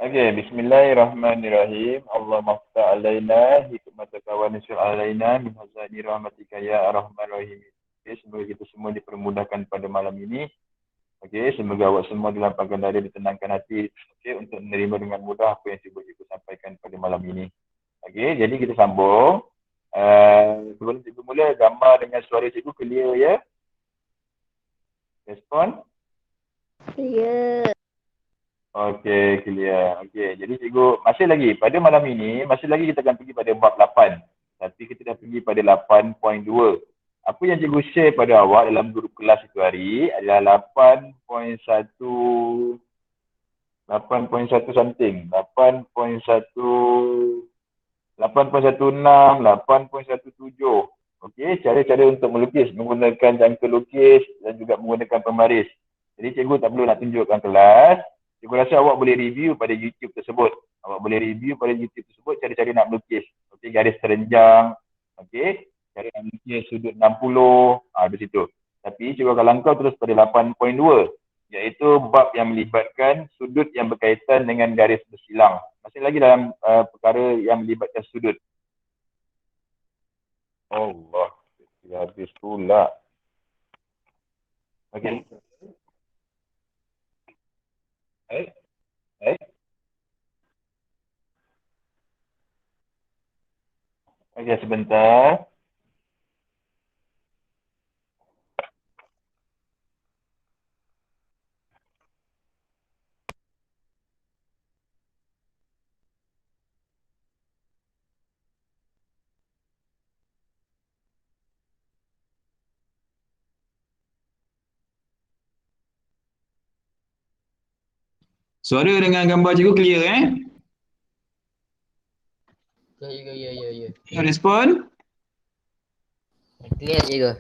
Okey, bismillahirrahmanirrahim. Allahumma ftah alaina hikmataka wa nisr alaina min hazani rahmatika ya arhamar rahim. Okey, semoga kita semua dipermudahkan pada malam ini. Okey, semoga awak semua dilapangkan dada, ditenangkan hati, okey, untuk menerima dengan mudah apa yang cikgu sampaikan pada malam ini. Okey, jadi kita sambung. Sebelum cikgu mula, gambar dengan suara cikgu clear ya? Respon? Clear. Okey, clear. Okey, jadi cikgu masih lagi pada malam ini, masih lagi kita akan pergi pada bab 8. Tapi kita dah pergi pada 8.2. Apa yang cikgu share pada awak dalam grup kelas itu hari adalah 8.1 something. 8.1 8.16, 8.17. Okey, cara-cara untuk melukis menggunakan jangka lukis dan juga menggunakan pembaris. Jadi cikgu tak perlu nak tunjukkan kelas. Cikgu rasa awak boleh review pada YouTube tersebut. Awak boleh review pada YouTube tersebut cara-cara nak melukis. Okey, garis terenjang. Okey, cara nak melukis sudut 60. Di situ. Tapi cikgu akan langkau terus pada 8.2. Iaitu bab yang melibatkan sudut yang berkaitan dengan garis bersilang. Masih lagi dalam perkara yang melibatkan sudut. Allah, habis pula. Okey. Okey, sebentar. Suara dengan gambar cikgu clear Ya. Respon? Clear cikgu.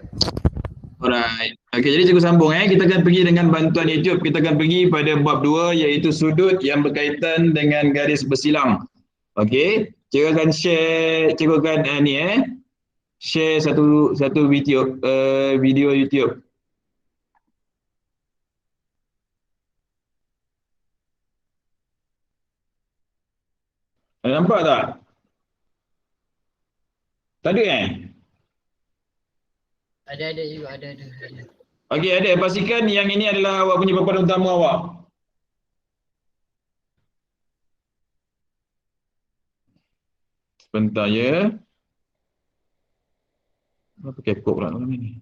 Alright. Okey, jadi cikgu sambung Kita akan pergi dengan bantuan YouTube. Kita akan pergi pada bab 2 iaitu sudut yang berkaitan dengan garis bersilang. Okey, cikgu akan share, cikgu akan share satu video YouTube. Nampak tak? Tak ada Ada juga, ada. Okey, ada. Pastikan yang ini adalah awak punya paparan utama awak. Sebentar ya. Apa kepok pula malam ni?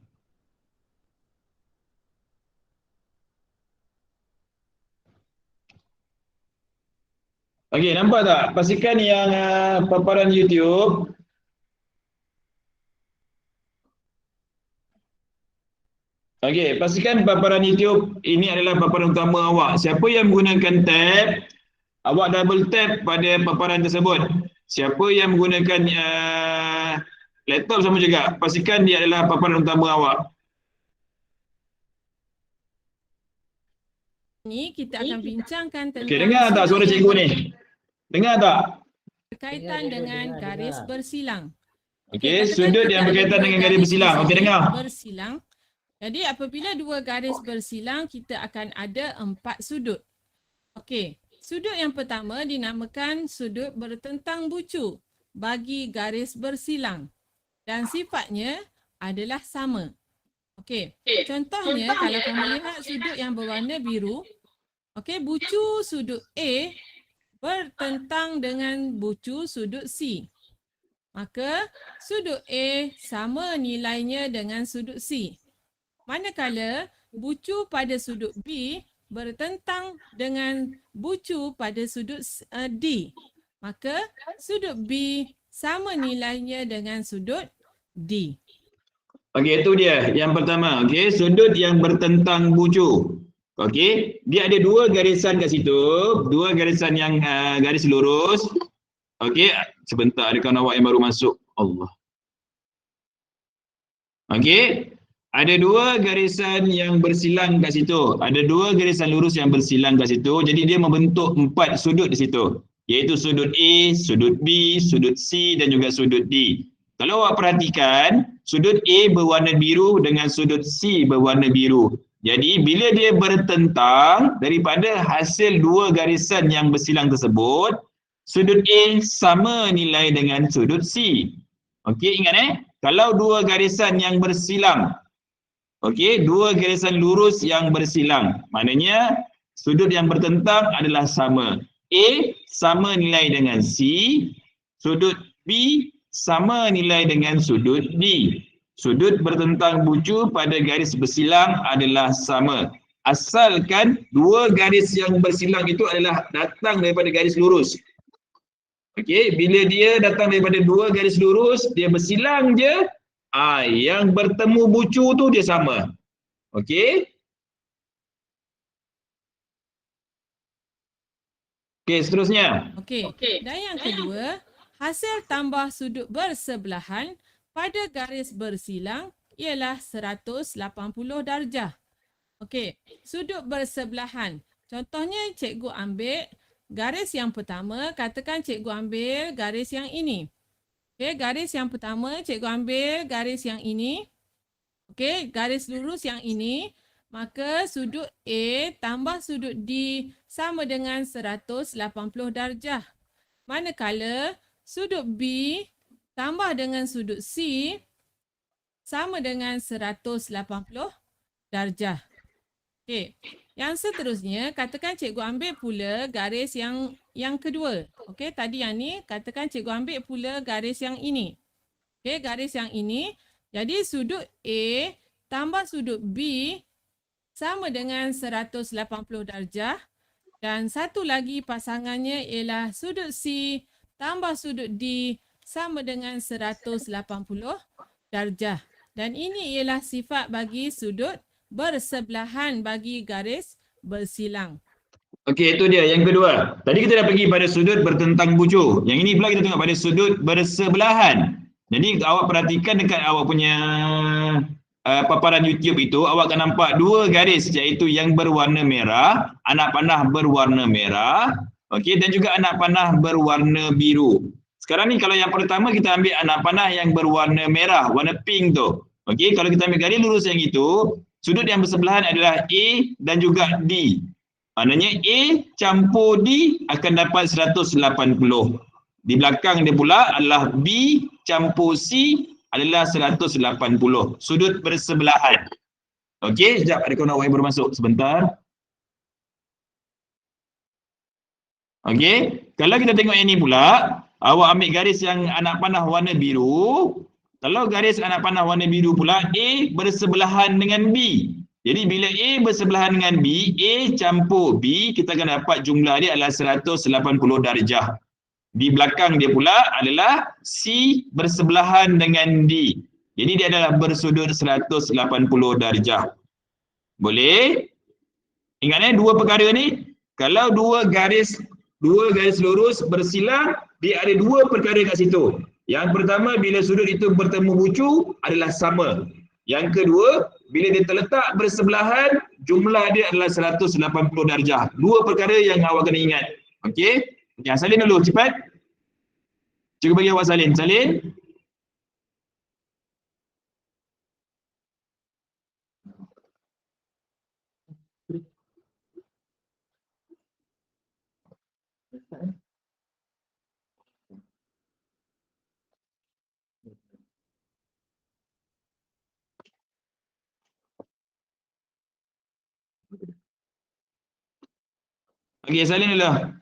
Okey, nampak tak? Pastikan yang paparan YouTube. Okey, pastikan paparan YouTube ini adalah paparan utama awak. Siapa yang menggunakan tab, awak double tap pada paparan tersebut. Siapa yang menggunakan laptop sama juga, pastikan dia adalah paparan utama awak. Ni kita akan bincangkan tentang Okey, dengar tak suara cikgu ni? Dengar tak? Berkaitan dengan garis bersilang. Okey, sudut yang berkaitan dengan garis bersilang. Okey, dengar. Bersilang. Jadi apabila dua garis bersilang, kita akan ada 4 sudut. Okey, sudut yang pertama dinamakan sudut bertentang bucu bagi garis bersilang dan sifatnya adalah sama. Okey, contohnya kalau kamu lihat sudut yang berwarna biru, okey, bucu sudut A bertentang dengan bucu sudut C. Maka sudut A sama nilainya dengan sudut C. Manakala bucu pada sudut B bertentang dengan bucu pada sudut D. Maka sudut B sama nilainya dengan sudut D. Okey, itu dia yang pertama. Okey, sudut yang bertentang bucu. Okey, dia ada dua garisan kat situ, dua garisan yang garis lurus. Okey, sebentar, ada kawan awak yang baru masuk. Allah. Okey, ada dua garisan yang bersilang kat situ. Ada dua garisan lurus yang bersilang kat situ. Jadi dia membentuk 4 sudut di situ. Iaitu sudut A, sudut B, sudut C dan juga sudut D. Kalau awak perhatikan, sudut A berwarna biru dengan sudut C berwarna biru. Jadi bila dia bertentang daripada hasil dua garisan yang bersilang tersebut, sudut A sama nilai dengan sudut C. Okey, ingat kalau dua garisan yang bersilang, okey, dua garisan lurus yang bersilang, maknanya sudut yang bertentang adalah sama. A sama nilai dengan C, sudut B sama nilai dengan sudut D. Sudut bertentang bucu pada garis bersilang adalah sama. Asalkan dua garis yang bersilang itu adalah datang daripada garis lurus. Okey, bila dia datang daripada dua garis lurus, dia bersilang je, yang bertemu bucu tu dia sama. Okey? Okey, seterusnya. Okey. Dan yang kedua, hasil tambah sudut bersebelahan pada garis bersilang ialah 180 darjah. Okey, sudut bersebelahan. Contohnya cikgu ambil garis yang pertama, katakan cikgu ambil garis yang ini. Okey, garis yang pertama cikgu ambil garis yang ini. Okey, garis lurus yang ini. Maka sudut A tambah sudut D sama dengan 180 darjah. Manakala sudut B tambah dengan sudut C sama dengan 180 darjah. Okey. Yang seterusnya, katakan cikgu ambil pula garis yang kedua. Okey, tadi yang ni, katakan cikgu ambil pula garis yang ini. Okey, garis yang ini. Jadi sudut A tambah sudut B sama dengan 180 darjah. Dan satu lagi pasangannya ialah sudut C tambah sudut D sama dengan 180 darjah. Dan ini ialah sifat bagi sudut bersebelahan bagi garis bersilang. Okey, itu dia yang kedua. Tadi kita dah pergi pada sudut bertentang bucu. Yang ini pula kita tengok pada sudut bersebelahan. Jadi awak perhatikan dekat awak punya paparan YouTube itu, awak akan nampak dua garis, iaitu yang berwarna merah, anak panah berwarna merah, okey, dan juga anak panah berwarna biru. Sekarang ni kalau yang pertama kita ambil anak panah yang berwarna merah, warna pink tu. Okey, kalau kita ambil garis lurus yang itu, sudut yang bersebelahan adalah A dan juga D. Maknanya A campur D akan dapat 180. Di belakang dia pula adalah B campur C adalah 180. Sudut bersebelahan. Okey, sekejap ada kawan awak yang baru masuk. Sebentar. Okey, kalau kita tengok yang ni pula, awak ambil garis yang anak panah warna biru. Kalau garis anak panah warna biru pula, A bersebelahan dengan B. Jadi bila A bersebelahan dengan B, A campur B, kita akan dapat jumlah dia adalah 180 darjah. Di belakang dia pula adalah C bersebelahan dengan D. Jadi dia adalah bersudut 180 darjah. Boleh? Ingat dua perkara ni. Kalau dua garis lurus bersilang, dia ada dua perkara kat situ. Yang pertama, bila sudut itu bertemu bucu adalah sama. Yang kedua, bila dia terletak bersebelahan, jumlah dia adalah 180 darjah. Dua perkara yang awak kena ingat. Okey? Yang salin dulu, cepat. Cikgu bagi awak salin. Salin. Okey, salin dulu.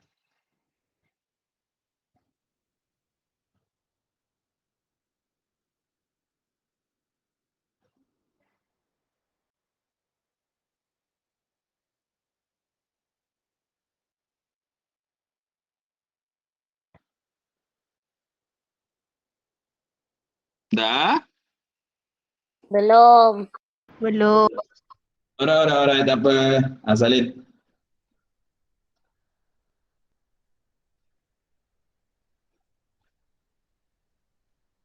Dah? Belum. Alright, tak apa. Salin.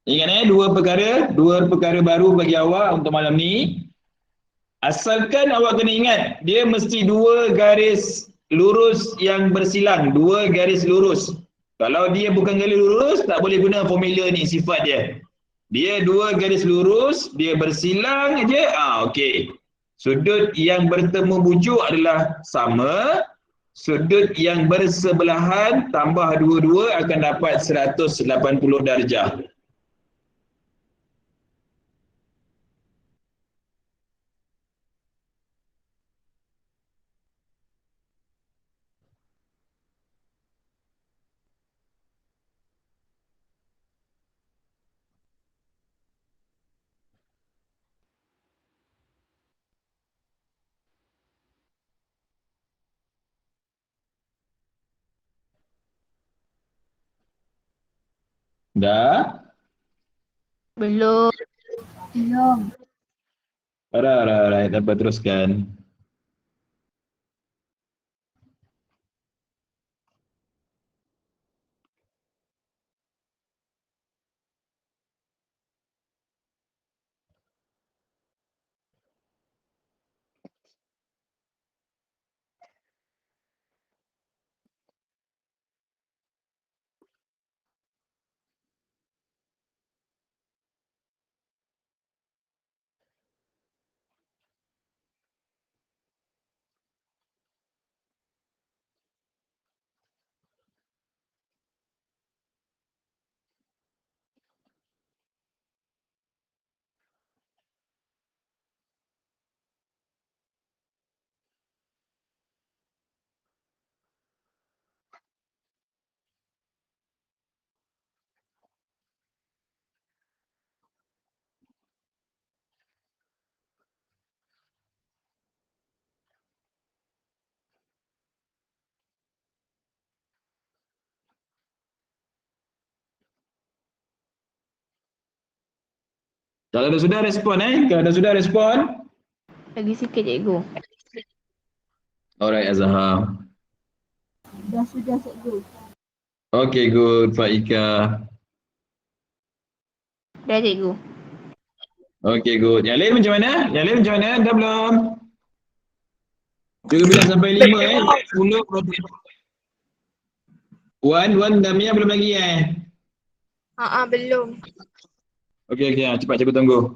Ingat dua perkara baru bagi awak untuk malam ni. Asalkan awak kena ingat, dia mesti dua garis lurus yang bersilang, dua garis lurus. Kalau dia bukan garis lurus, tak boleh guna formula ni, sifat dia. Dia dua garis lurus, dia bersilang je, okey. Sudut yang bertemu bucu adalah sama. Sudut yang bersebelahan tambah dua-dua akan dapat 180 darjah. Dah? Belum. Belum. Alright, dapat teruskan. Kalau dah sudah respon Kalau dah sudah respon. Lagi sikit cikgu. Alright Azhar. Dah sudah cikgu. Okay, good Pak Ika. Dah cikgu. Okay, good. Yang lain macam mana? Yang lain macam mana? Dah belum? Cikgu bilang sampai 5 10 berapa? Wan Damia belum lagi Belum. Okay, cepat cikgu tunggu.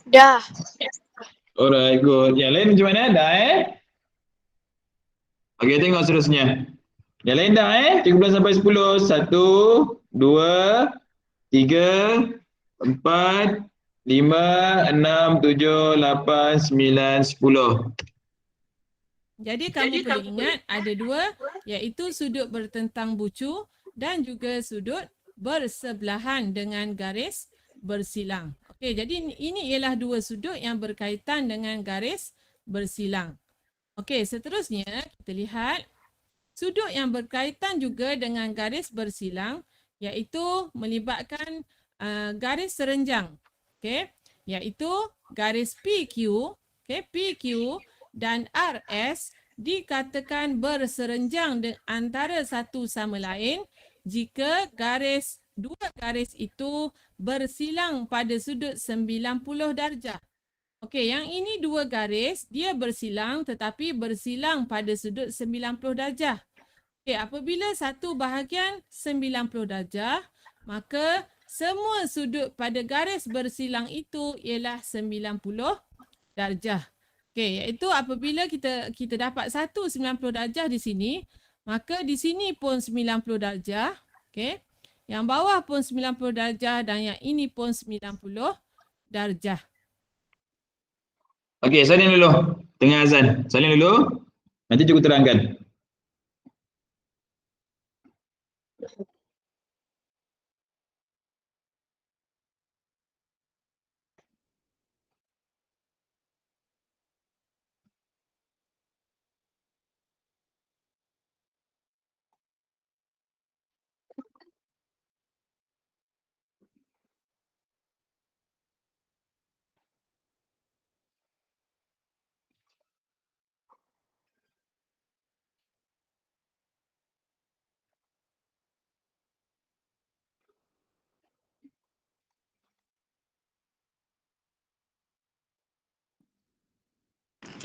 Dah. Alright, good. Yang lain macam mana? Dah Okay, tengok seterusnya. Yang lain dah Cikgu bilang sampai 10. 1, 2, 3, 4, 5, 6, 7, 8, 9, 10. Jadi kamu perlu ingat ada dua, iaitu sudut bertentang bucu dan juga sudut bersebelahan dengan garis bersilang. Okey, jadi ini ialah dua sudut yang berkaitan dengan garis bersilang. Okey, seterusnya kita lihat sudut yang berkaitan juga dengan garis bersilang iaitu melibatkan garis serenjang. Okey, iaitu garis PQ, PQ dan RS dikatakan berserenjang antara satu sama lain jika dua garis itu bersilang pada sudut 90 darjah. Okey, yang ini dua garis, dia bersilang tetapi bersilang pada sudut 90 darjah. Okey, apabila satu bahagian 90 darjah, maka semua sudut pada garis bersilang itu ialah 90 darjah. Okey, iaitu apabila kita dapat satu 90 darjah di sini, maka di sini pun 90 darjah. Okey. Yang bawah pun 90 darjah dan yang ini pun 90 darjah. Okey, salin dulu. Tengah azan. Salin dulu. Nanti cikgu terangkan.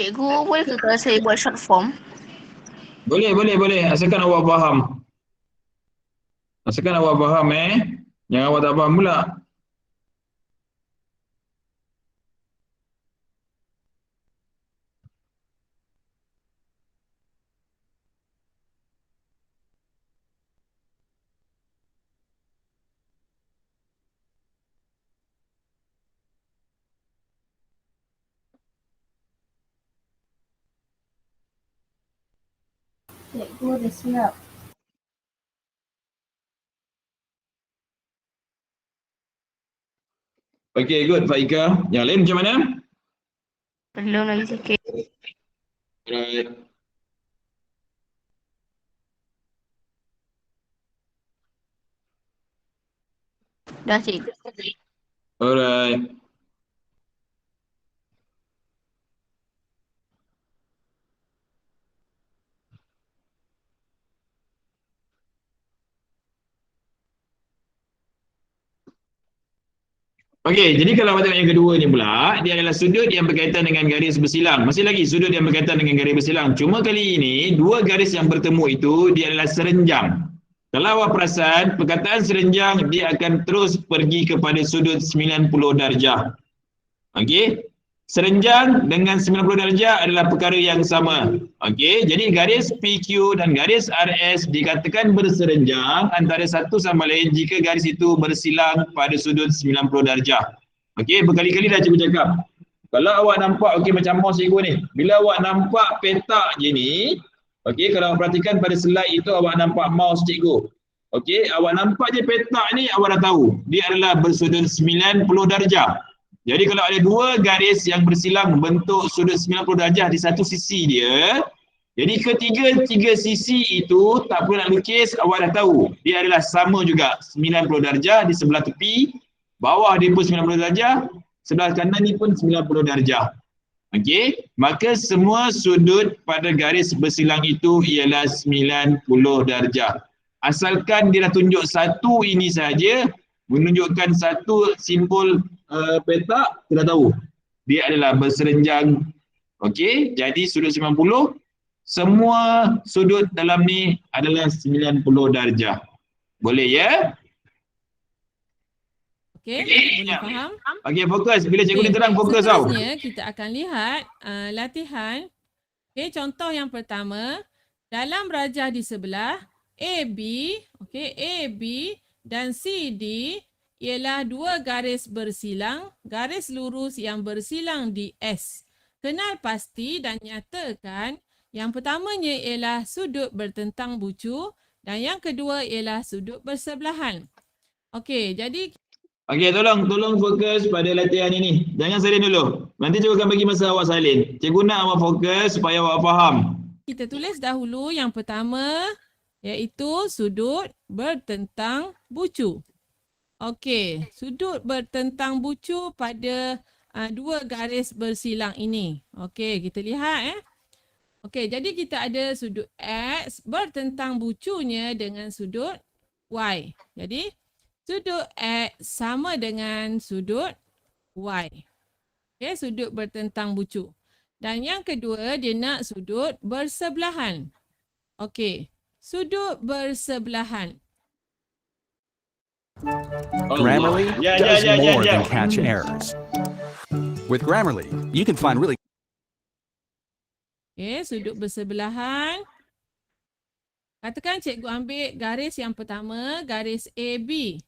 Cikgu, boleh ke kalau saya buat short form? Boleh. Asalkan awak faham. Yang awak tak faham pula. Cikgu dah siap. Okey, good Faika. Yang lain macam mana? Belum lagi sikit. Alright. Dah cikgu. Alright. Okey, jadi kalau awak tengok yang kedua ni pula, dia adalah sudut yang berkaitan dengan garis bersilang. Masih lagi sudut yang berkaitan dengan garis bersilang. Cuma kali ini, dua garis yang bertemu itu, dia adalah serenjang. Kalau awak perasan, perkataan serenjang, dia akan terus pergi kepada sudut 90 darjah. Okey? Serenjang dengan 90 darjah adalah perkara yang sama. Okey, jadi garis PQ dan garis RS dikatakan berserenjang antara satu sama lain jika garis itu bersilang pada sudut 90 darjah. Okey, berkali-kali dah cikgu cakap. Kalau awak nampak, okey macam mouse cikgu ni. Bila awak nampak petak je ni, okey, kalau awak perhatikan pada slide itu awak nampak mouse cikgu. Okey, awak nampak je petak ni, awak dah tahu. Dia adalah bersudut 90 darjah. Jadi kalau ada dua garis yang bersilang bentuk sudut 90 darjah di satu sisi dia, jadi ketiga sisi itu tak perlu nak lukis, awak dah tahu. Dia adalah sama juga 90 darjah di sebelah tepi, bawah dia pun 90 darjah, sebelah kanan ni pun 90 darjah. Okey, maka semua sudut pada garis bersilang itu ialah 90 darjah. Asalkan dia dah tunjuk satu ini saja, menunjukkan satu simbol petak, kita tahu dia adalah berserenjang. Okey, jadi sudut 90, semua sudut dalam ni adalah 90 darjah. Boleh ya? Okey, boleh faham? Okey, fokus. Bila cikgu ni terang, fokus tau. Seterusnya kita akan lihat latihan. Okey, contoh yang pertama, dalam rajah di sebelah AB, okey, AB dan CD ialah dua garis bersilang, garis lurus yang bersilang di S. Kenal pasti dan nyatakan yang pertamanya ialah sudut bertentang bucu dan yang kedua ialah sudut bersebelahan. Okey, jadi okey, tolong fokus pada latihan ini. Jangan salin dulu. Nanti cikgu akan bagi masa awak salin. Cikgu nak awak fokus supaya awak faham. kita tulis dahulu yang pertama iaitu sudut bertentang bucu. Okey, sudut bertentang bucu pada dua garis bersilang ini. Okey, kita lihat Okey, jadi kita ada sudut X bertentang bucunya dengan sudut Y. Jadi, sudut X sama dengan sudut Y. Okey, sudut bertentang bucu. Dan yang kedua, dia nak sudut bersebelahan. Okey, sudut bersebelahan. Grammarly does more than catch errors. With Grammarly, you can find really Okey, sudut bersebelahan. Katakan cikgu ambil garis yang pertama, garis AB.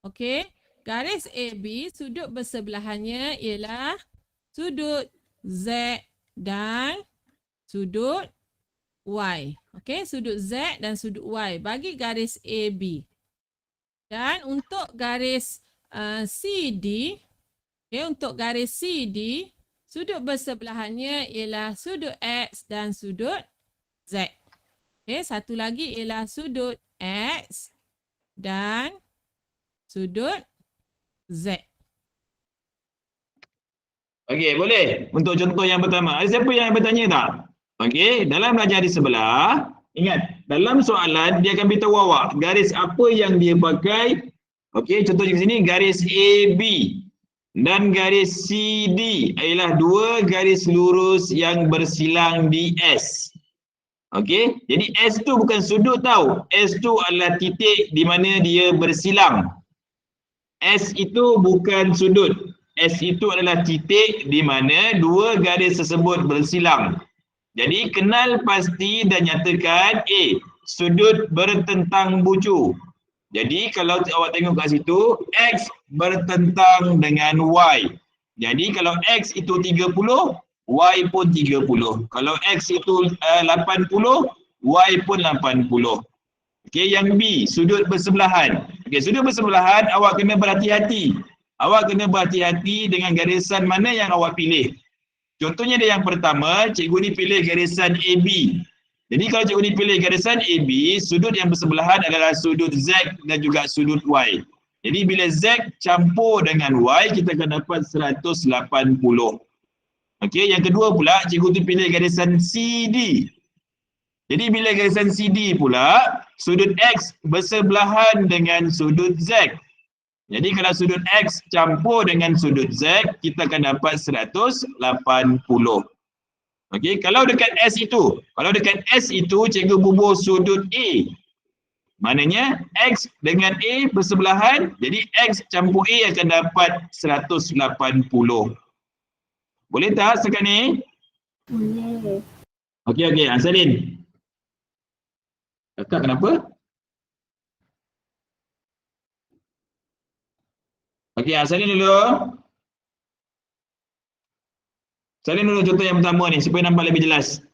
Okey, garis AB, sudut bersebelahannya ialah sudut Z dan sudut Y. Okey, sudut Z dan sudut Y bagi garis AB. Dan untuk garis CD, untuk garis CD, sudut bersebelahannya ialah sudut X dan sudut Z. Satu lagi ialah sudut X dan sudut Z. Okey, boleh. Untuk contoh yang pertama, ada siapa yang bertanya tak? Okey, dalam rajah di sebelah, ingat, dalam soalan dia akan beritahu awak garis apa yang dia pakai. Okey, contohnya di sini garis AB. Dan garis CD ialah dua garis lurus yang bersilang di S. Okey, jadi S tu bukan sudut tau. S tu adalah titik di mana dia bersilang. S itu bukan sudut. S itu adalah titik di mana dua garis tersebut bersilang. Jadi kenal pasti dan nyatakan A, sudut bertentang bucu. Jadi kalau awak tengok kat situ, X bertentang dengan Y. Jadi kalau X itu 30, Y pun 30. Kalau X itu 80, Y pun 80. Okey, yang B, sudut bersebelahan. Okey, sudut bersebelahan awak kena berhati-hati. Awak kena berhati-hati dengan garisan mana yang awak pilih. Contohnya dia yang pertama, cikgu ni pilih garisan AB. Jadi kalau cikgu ni pilih garisan AB, sudut yang bersebelahan adalah sudut Z dan juga sudut Y. Jadi bila Z campur dengan Y, kita akan dapat 180. Okey, yang kedua pula, cikgu tu pilih garisan CD. Jadi bila garisan CD pula, sudut X bersebelahan dengan sudut Z. Jadi kalau sudut X campur dengan sudut Z, kita akan dapat 180. Okey, kalau dekat S itu, cikgu bubuh sudut A. Maknanya X dengan A bersebelahan, jadi X campur A akan dapat 180. Boleh tak setakat ni? Boleh. Okey, Azalin. Kakak kenapa? Okey, Azalin dulu. Salin dulu contoh yang pertama ni supaya nampak lebih jelas.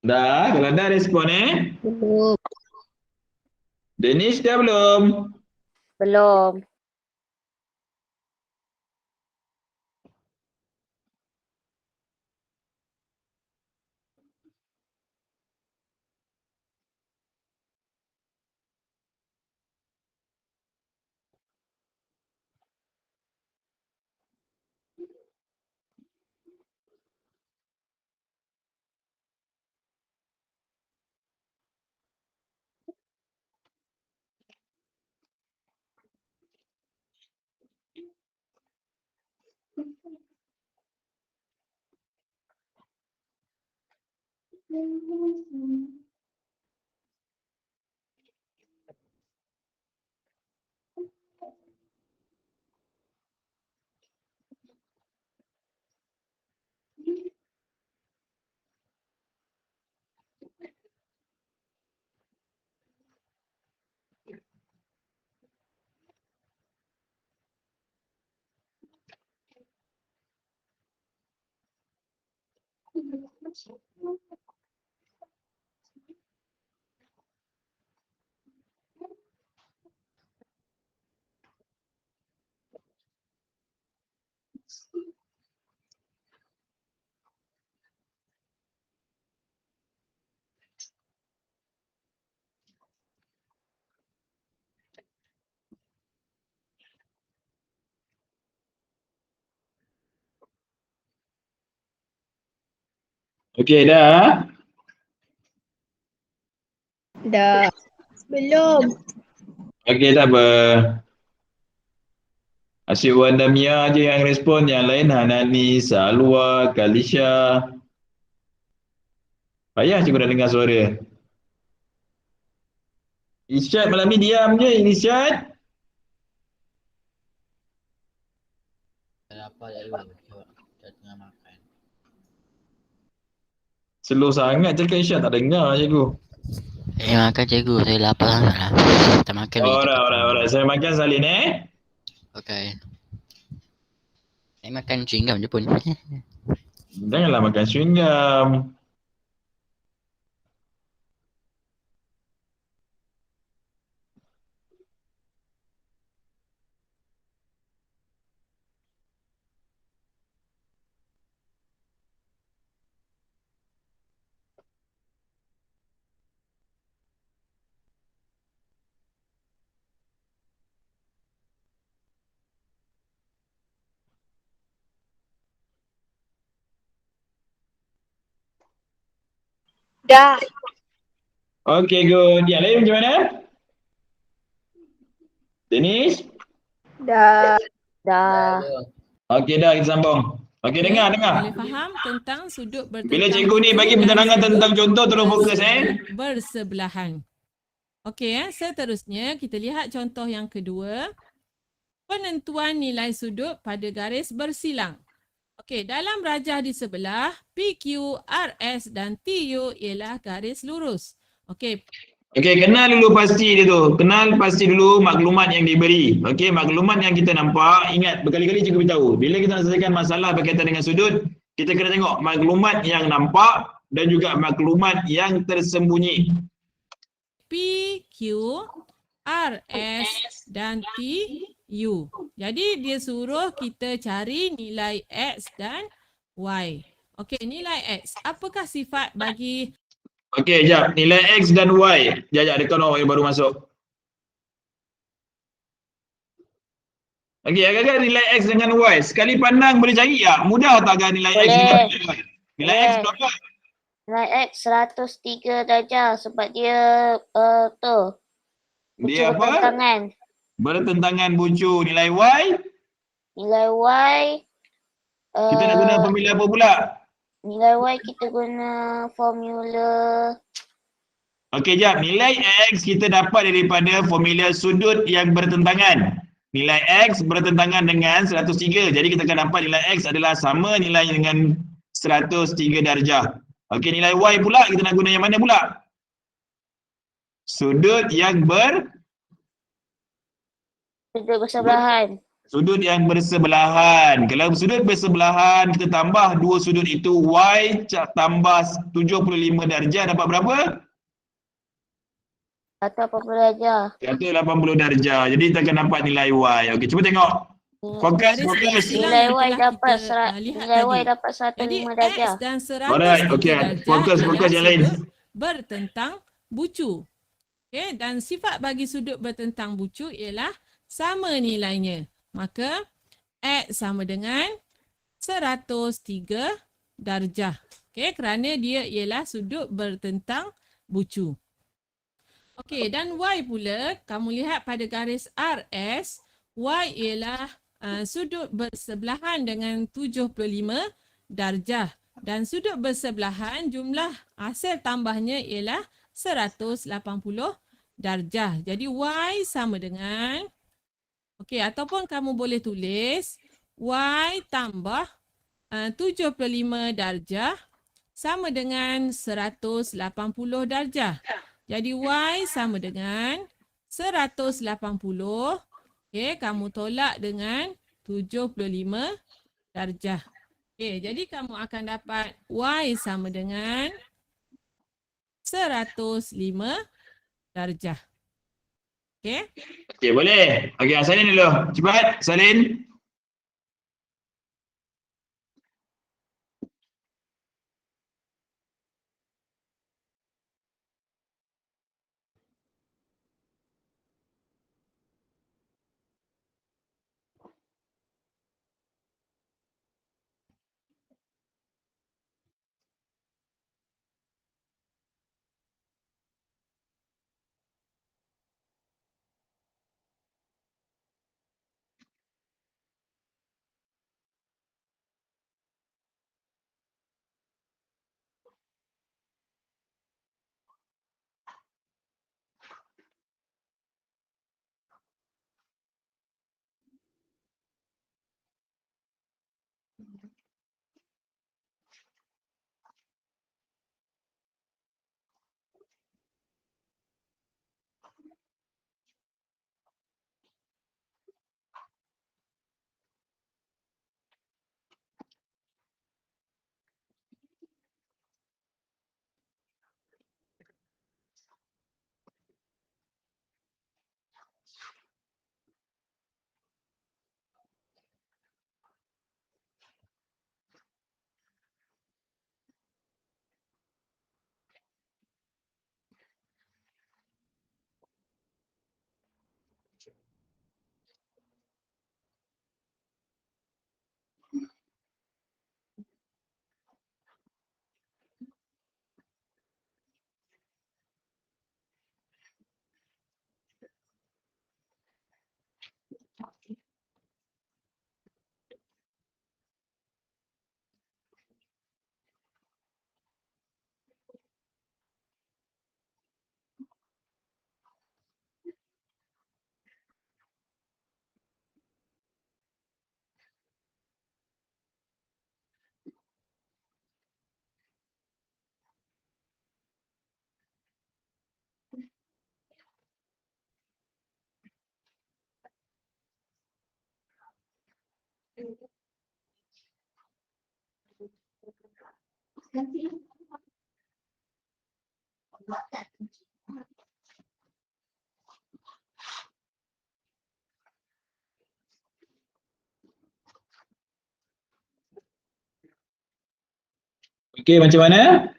Dah, kalau dah respon Belum. Danish dah belum? Belum. Okey, dah. Dah. Belum. Okey, tak apa. Asyik Wanda Mia je yang respon, yang lain Hanani, Salwa, Kalisha. Payah cikgu dah dengar suara. Isyad malam ni diam je, Isyad. Lapar tak dulu. Dah tengah makan. Slow sangat cakap Isyad, tak dengar cikgu. Makan cikgu. Saya lapar sangat lah. Tak makan lagi. Alright. Saya makan salin Okay. Saya makan chewing gum je pun. Janganlah makan chewing gum. Dah. Okay, good. Yang lain macam mana? Dennis? Dah. Dah. Okay dah, kita sambung. Okay, dengar. Boleh faham tentang sudut bertentang Bila cikgu ni bagi bucu dan penerangan sudut tentang contoh, tolong fokus bersebelahan. Okey, seterusnya kita lihat contoh yang kedua. Penentuan nilai sudut pada garis bersilang. Okey, dalam rajah di sebelah, PQ, RS dan TU ialah garis lurus. Okey, Okay, kenal dulu pasti dia tu. Kenal pasti dulu maklumat yang diberi. Okay, maklumat yang kita nampak, ingat berkali-kali cikgu beritahu. Bila kita nak selesaikan masalah berkaitan dengan sudut, kita kena tengok maklumat yang nampak dan juga maklumat yang tersembunyi. PQ, RS dan TU. Jadi dia suruh kita cari nilai X dan Y. Okey, nilai X. Apakah sifat bagi Okay, jap. Nilai X dan Y. Jap, dekat orang yang baru masuk. Okay, agak-agak nilai X dengan Y. Sekali pandang boleh cari tak? Mudah tak agak nilai X dengan Y? Nilai X berapa? Nilai X 103 darjah sebab dia tu. Dia apa? Bertentangan. Bertentangan bucu. Nilai Y? Nilai Y Kita nak guna formula apa pula? nilai Y kita guna formula Okey, jap. Nilai X kita dapat daripada formula sudut yang bertentangan. Nilai X bertentangan dengan 103. Jadi kita akan dapat nilai X adalah sama nilai dengan 103 darjah. Okey, nilai Y pula kita nak guna yang mana pula? Sudut yang bersebelahan. Sudut yang bersebelahan. Kalau sudut bersebelahan, kita tambah dua sudut itu, Y tambah 75 darjah dapat berapa? Atau apa darjah. 180 darjah. Jadi kita akan dapat nilai Y. Okey, cuba tengok. Fokus. Nilai Y dapat nilai Y dapat 105 Jadi darjah. X dan 103 Alright, okey. darjah Fokus yang lain. sudut bertentang bucu. Okey, dan sifat bagi sudut bertentang bucu ialah sama nilainya. Maka X sama dengan 103 darjah. Okey, kerana dia ialah sudut bertentang bucu. Okey, dan Y pula, kamu lihat pada garis RS, Y ialah sudut bersebelahan dengan 75 darjah. Dan sudut bersebelahan jumlah hasil tambahnya ialah 180 darjah. Jadi Y sama dengan, okey, ataupun kamu boleh tulis Y tambah 75 darjah sama dengan 180 darjah. Jadi Y sama dengan 180. Okey, kamu tolak dengan 75 darjah. Okey, jadi kamu akan dapat Y sama dengan 105 darjah. Okey? Okey, boleh. Okey, salin dulu. Cepat, salin. Okey, macam mana?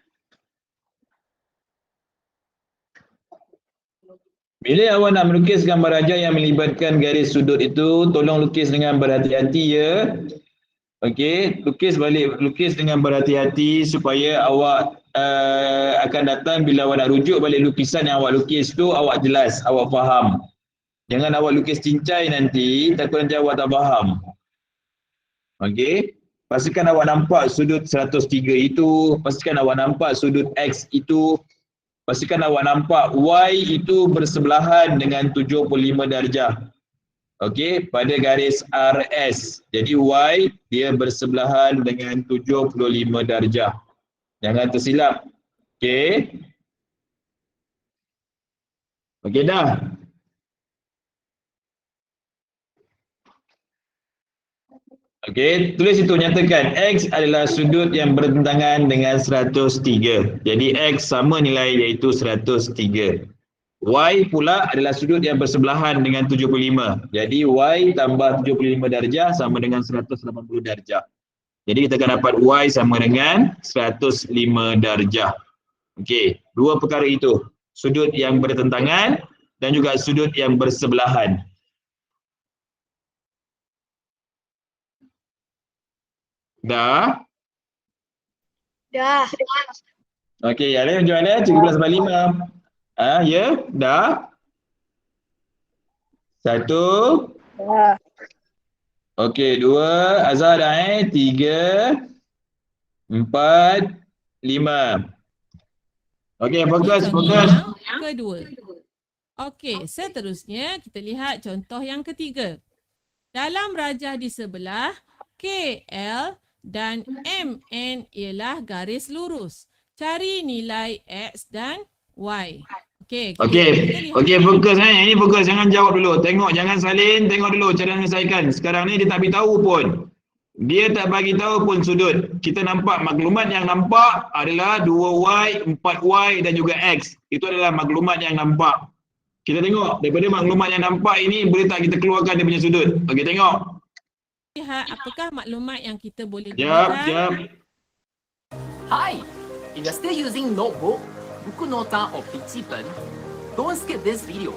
Bila awak nak melukis gambar raja yang melibatkan garis sudut itu, tolong lukis dengan berhati-hati ya. Okey, lukis dengan berhati-hati supaya awak akan datang bila awak nak rujuk balik lukisan yang awak lukis tu, awak jelas, awak faham. Jangan awak lukis cincai nanti, takut nanti awak tak faham. Okey, pastikan awak nampak sudut 103 itu, pastikan awak nampak sudut X itu, pastikan awak nampak Y itu bersebelahan dengan 75 darjah. Okey, pada garis RS. Jadi Y dia bersebelahan dengan 75 darjah. Jangan tersilap. Okey. Okey dah. Okey, tulis itu, nyatakan X adalah sudut yang bertentangan dengan 103. Jadi X sama nilai iaitu 103. Y pula adalah sudut yang bersebelahan dengan 75. Jadi Y tambah 75 darjah sama dengan 180 darjah. Jadi kita akan dapat Y sama dengan 105 darjah. Okey, dua perkara itu. Sudut yang bertentangan dan juga sudut yang bersebelahan. Dah? Dah. Okey, Alif macam mana? 13/5. Ya, dah? 1. Dah. Okey, 2. Azhar dah 3, 4, 5. Okey, fokus. Yang kedua. Okey, seterusnya kita lihat contoh yang ketiga. Dalam rajah di sebelah, KL dan MN ialah garis lurus. Cari nilai X dan Y. Okey, Okey, fokus Ini fokus, jangan jawab dulu. Tengok, jangan salin, tengok dulu cara menyelesaikan. Sekarang ni dia tak beritahu pun. Dia tak bagi tahu pun sudut. Kita nampak maklumat yang nampak adalah 2Y, 4Y dan juga X. Itu adalah maklumat yang nampak. Kita tengok daripada maklumat yang nampak ini boleh tak kita keluarkan dia punya sudut. Okey, tengok. lihat apakah maklumat yang kita boleh Jap. Hi! If you're still using notebook, buku nota or Pichipen, don't skip this video.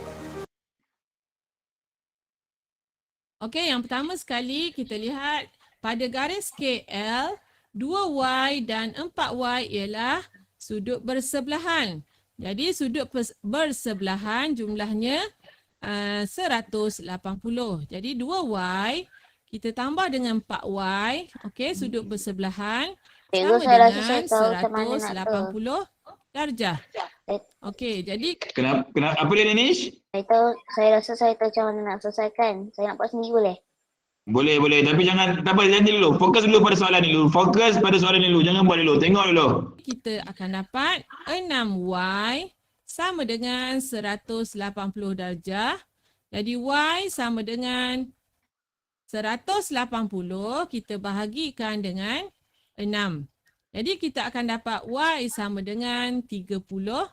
Okey, yang pertama sekali kita lihat pada garis KL, 2Y dan 4Y ialah sudut bersebelahan. Jadi sudut bersebelahan jumlahnya 180. Jadi 2Y kita tambah dengan 4Y, okey, sudut bersebelahan sama dengan 180 darjah. Okey, jadi Kenapa apa dia Danish? Saya rasa saya tahu macam mana nak selesaikan. Saya nak buat sendiri boleh? Boleh, tapi jangan jangan dulu. Fokus dulu pada soalan ni dulu. Fokus pada soalan ni dulu. Jangan buat dulu. Tengok dulu. kita akan dapat 6Y sama dengan 180 darjah. Jadi Y sama dengan 180 kita bahagikan dengan 6. Jadi kita akan dapat Y sama dengan 30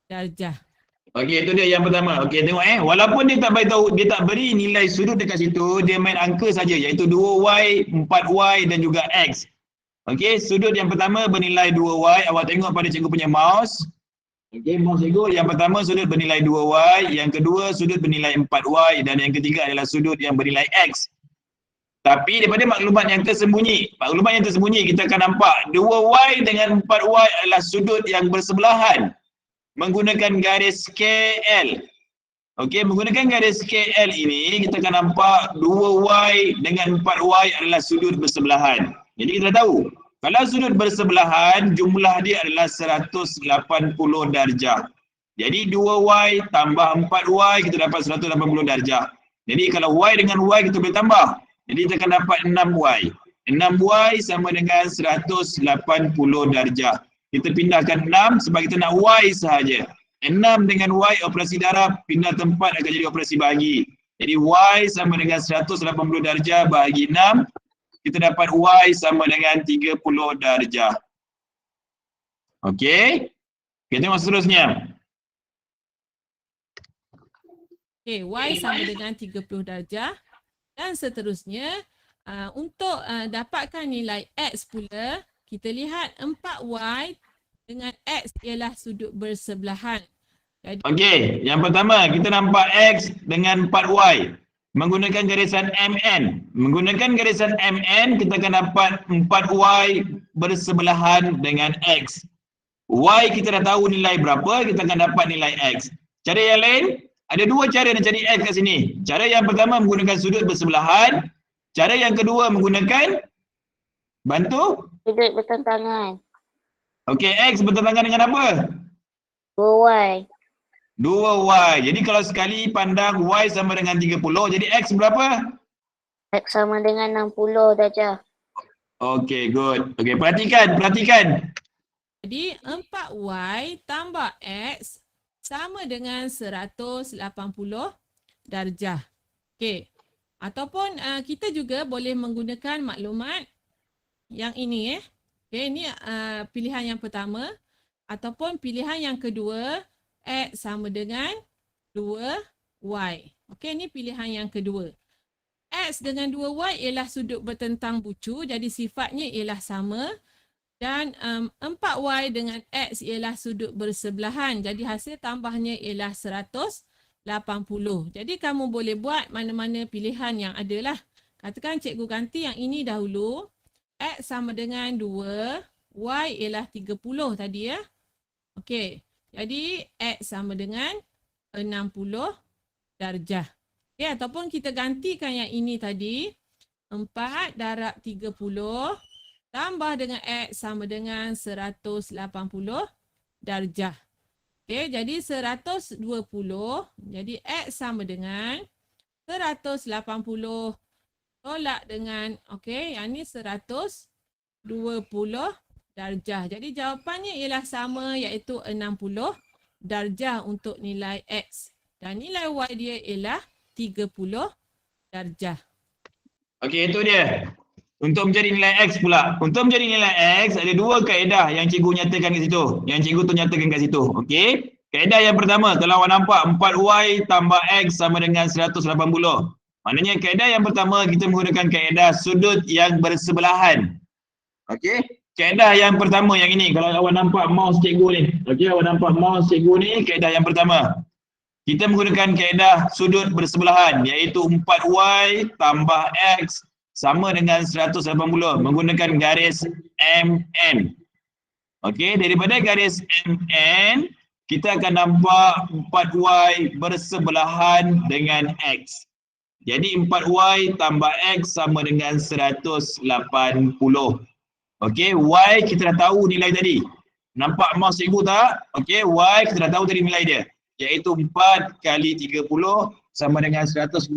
darjah. Okey, itu dia yang pertama. Okey, tengok walaupun dia tak beritahu, dia tak beri nilai sudut dekat situ, dia main angka saja iaitu 2Y, 4Y dan juga X. Okey, sudut yang pertama bernilai 2Y. Awak tengok pada cikgu punya mouse. Okey, mohon cikgu. Yang pertama sudut bernilai 2y, yang kedua sudut bernilai 4y dan yang ketiga adalah sudut yang bernilai x. Tapi daripada maklumat yang tersembunyi kita akan nampak 2y dengan 4y adalah sudut yang bersebelahan menggunakan garis KL. Okey, menggunakan garis KL ini kita akan nampak 2y dengan 4y adalah sudut bersebelahan. Jadi kita tahu kalau sudut bersebelahan, jumlah dia adalah 180 darjah. Jadi 2y tambah 4y, kita dapat 180 darjah. Jadi kalau y dengan y kita boleh tambah. Jadi kita akan dapat 6y. 6y sama dengan 180 darjah. Kita pindahkan 6 sebab kita nak y sahaja. 6 dengan y operasi darab, pindah tempat akan jadi operasi bahagi. Jadi y sama dengan 180 darjah bahagi 6. Kita dapat y sama dengan 30 darjah. Okey. Kita tengok seterusnya. Okey, y sama dengan 30 darjah. Dan seterusnya, untuk dapatkan nilai x pula, kita lihat 4y dengan x ialah sudut bersebelahan. Okey, yang pertama kita nampak x dengan 4y. Menggunakan garisan MN. Menggunakan garisan MN, kita akan dapat 4y bersebelahan dengan x. Y kita dah tahu nilai berapa, kita akan dapat nilai x. Cara yang lain, ada dua cara nak cari x kat sini. Cara yang pertama menggunakan sudut bersebelahan. Cara yang kedua menggunakan bantu Sudut bertentangan. Okey, x bertentangan dengan apa? 2y. 2y. Jadi kalau sekali pandang y sama dengan 30, jadi x berapa? X sama dengan 60 darjah. Okey, good. Okey, perhatikan. Jadi 4y tambah x sama dengan 180 darjah. Okey. Ataupun kita juga boleh menggunakan maklumat yang ini Okey, ini pilihan yang pertama ataupun pilihan yang kedua, x sama dengan 2y. Okey, ini pilihan yang kedua. X dengan 2y ialah sudut bertentang bucu, jadi sifatnya ialah sama. Dan 4y dengan x ialah sudut bersebelahan, jadi hasil tambahnya ialah 180. Jadi kamu boleh buat mana-mana pilihan yang ada lah. Katakan cikgu ganti yang ini dahulu. X sama dengan 2, y ialah 30 tadi ya. Okey. Jadi x sama dengan 60 darjah. Okey, ataupun kita gantikan yang ini tadi. 4 darab 30 tambah dengan x sama dengan 180 darjah. Okey, jadi 120. Jadi x sama dengan 180 tolak dengan, okey, yang ni 120 darjah. Jadi jawapannya ialah sama, iaitu 60 darjah untuk nilai x. Dan nilai y dia ialah 30 darjah. Okey, itu dia. Untuk mencari nilai x pula. Untuk mencari nilai x, ada dua kaedah yang cikgu nyatakan kat situ. Yang cikgu tu nyatakan kat situ. Okey. Kaedah yang pertama, kalau awak nampak 4y tambah x sama dengan 180. Maknanya kaedah yang pertama, kita menggunakan kaedah sudut yang bersebelahan. Okey. Kaedah yang pertama yang ini, kalau awak nampak mouse cikgu ni. Okey, awak nampak mouse cikgu ni, kaedah yang pertama. Kita menggunakan kaedah sudut bersebelahan, iaitu 4y tambah x sama dengan 180 menggunakan garis MN. Okey, daripada garis MN, kita akan nampak 4y bersebelahan dengan x. Jadi 4y tambah x sama dengan 180. Okey, y kita dah tahu nilai tadi. Nampak mouse cikgu tak? Okey, y kita dah tahu tadi nilai dia. Iaitu 4 kali 30 sama dengan 120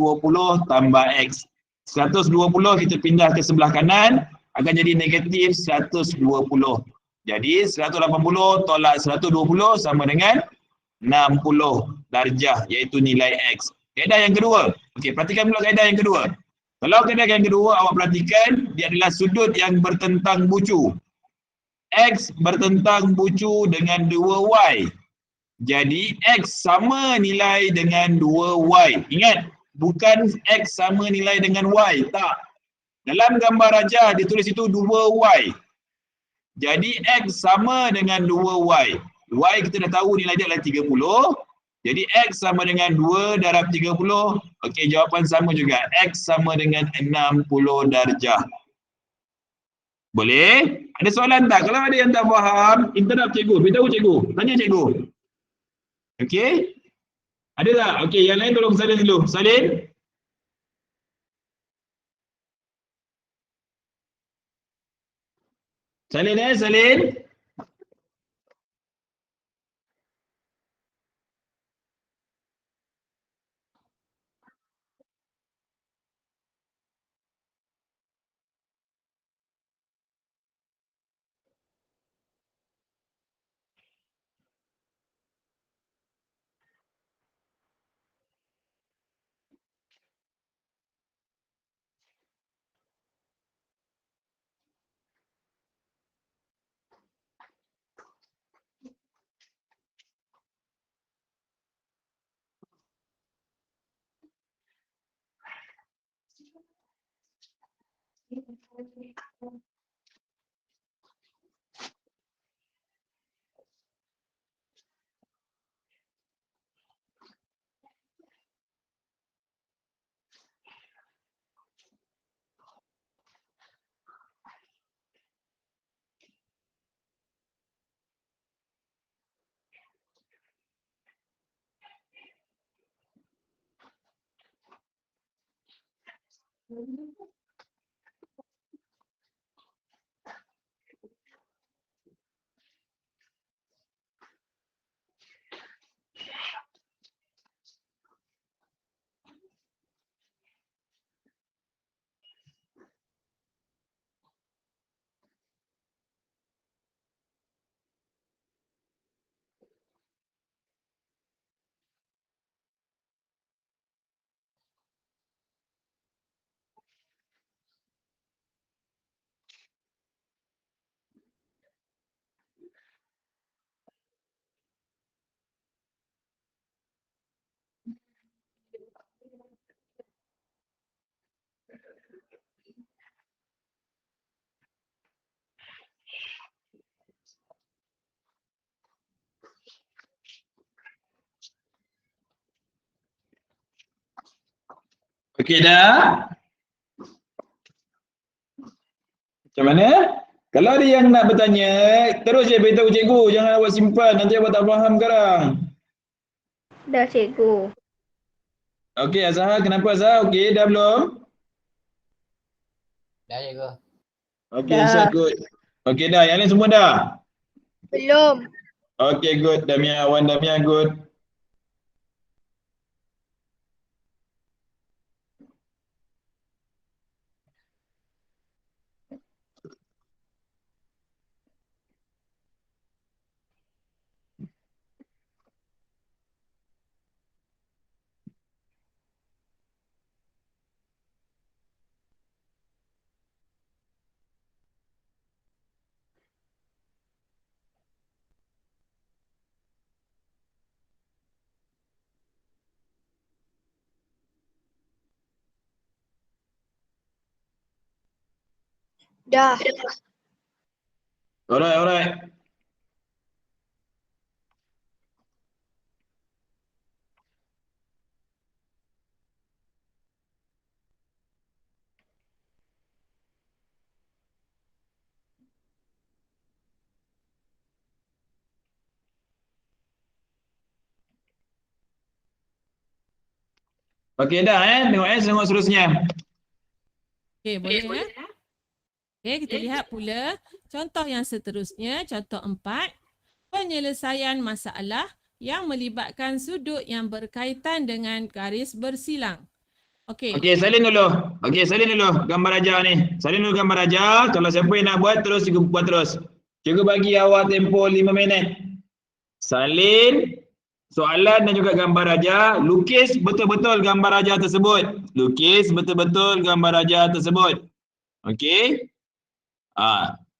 tambah x. 120 kita pindah ke sebelah kanan, akan jadi negatif 120. Jadi 180 tolak 120 sama dengan 60 darjah, iaitu nilai x. Kaedah yang kedua. Okey, perhatikan pula kaedah yang kedua. Kalau kaedah yang kedua, awak perhatikan, dia adalah sudut yang bertentang bucu. X bertentang bucu dengan 2y. Jadi x sama nilai dengan 2y. Ingat, bukan x sama nilai dengan y. Tak. Dalam gambar rajah ditulis itu 2y. Jadi x sama dengan 2y. Y kita dah tahu nilai dia adalah 30. Jadi X sama dengan 2 darab 30. Okey, jawapan sama juga. X sama dengan 60 darjah. Boleh? Ada soalan tak? Kalau ada yang tak faham, interrupt cikgu. Beritahu cikgu. Tanya cikgu. Okey? Ada tak? Okey, yang lain tolong salin dulu. Salin? Salin salin. Okey dah? Macam mana? Kalau ada yang nak bertanya, terus je beritahu cikgu. Jangan awak simpan. Nanti awak tak faham sekarang. Dah cikgu. Okey Azhar, kenapa Azhar? Okey, dah belum? Dah cikgu. Okey, Dah. Irsyad good. Okey dah, yang lain semua dah? Belum. Okey good, Damia, Wan Damia good. Dah. Alright. Okey dah tengok seterusnya. Okey, boleh Okey, kita lihat pula contoh yang seterusnya, contoh 4. Penyelesaian masalah yang melibatkan sudut yang berkaitan dengan garis bersilang. Okey. Okey, salin dulu. Gambar raja ni. Salin dulu gambar raja. Kalau siapa yang nak buat terus cikgu buat terus. Cikgu bagi awak tempoh 5 minit. Salin soalan dan juga gambar raja. Lukis betul-betul gambar raja tersebut. Okey.